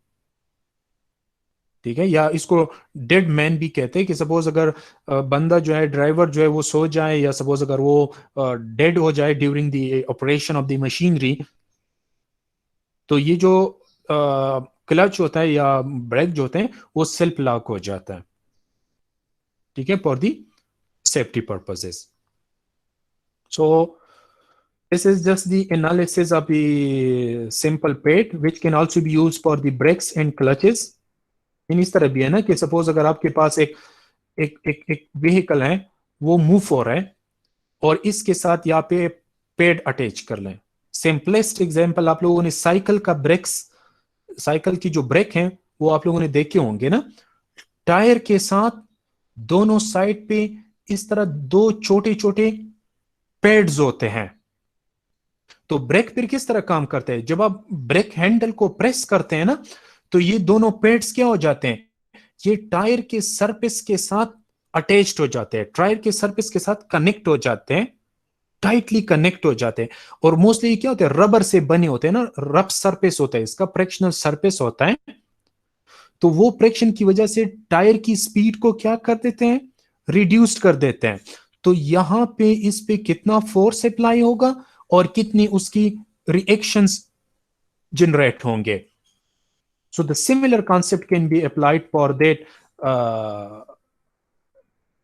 ठीक है, या इसको डेड मैन भी कहते हैं कि सपोज अगर बंदा जो है, ड्राइवर जो है वो सो जाए, या सपोज अगर वो डेड हो जाए during the operation of the machinery, तो ये जो क्लच होता है या ब्रेक जो होते हैं वो सेल्फ लॉक हो जाता है, ठीक है, for the safety purposes. So this is just the analysis of the simple pad which can also be used for the brakes and clutches। इन इस तरह भी है ना कि सपोज अगर आपके पास एक एक एक एक व्हीकल है, वो मूव हो रहा है और इसके साथ यहाँ पे पेड अटैच कर लें। सिंपलेस्ट एग्जांपल आप लोगों ने साइकिल का ब्रेक्स, साइकिल की जो ब्रेक हैं वो आप लोगों ने देखे होंगे ना, टायर के साथ दोनों साइड पे इस तरह दो छोटे छोटे पैड्स होते हैं। तो ब्रेक फिर किस तरह काम करते हैं, जब आप ब्रेक हैंडल को प्रेस करते हैं ना, तो ये दोनों पैड्स क्या हो जाते हैं, ये टायर के सरफेस के साथ अटैच्ड हो जाते हैं, टायर के सरफेस के साथ कनेक्ट हो जाते हैं, टाइटली कनेक्ट हो जाते हैं। और मोस्टली क्या होते हैं, रबर से बने होते हैं ना, रफ सरफेस होता है इसका, फ्रिक्शनल सरफेस होता है। तो वो फ्रिक्शन की वजह से टायर की स्पीड को क्या कर देते हैं, रिड्यूस कर देते हैं। तो यहां पे इस पे कितना फोर्स अप्लाई होगा और कितनी उसकी रिएक्शंस जनरेट होंगे। So the similar concept can be applied for that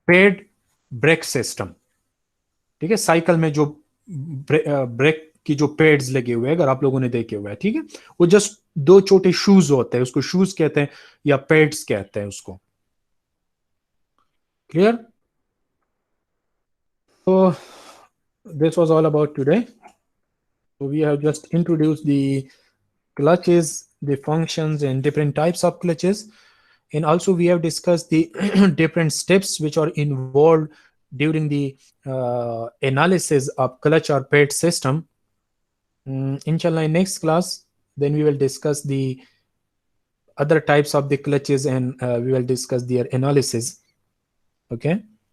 paid brake system, ठीक है। साइकिल में जो ब्रेक की जो पैड्स लगे हुए हैं, अगर आप लोगों ने देखे हुए हैं, ठीक है, वो जस्ट दो छोटे शूज होते हैं, उसको शूज कहते हैं या पैड्स कहते हैं उसको। Clear? So this was all about today. So we have just introduced the clutches, the functions and different types of clutches, and also we have discussed the different steps which are involved during the analysis of clutch or pad system. Inshallah, in next class then we will discuss the other types of the clutches and we will discuss their analysis. Okay.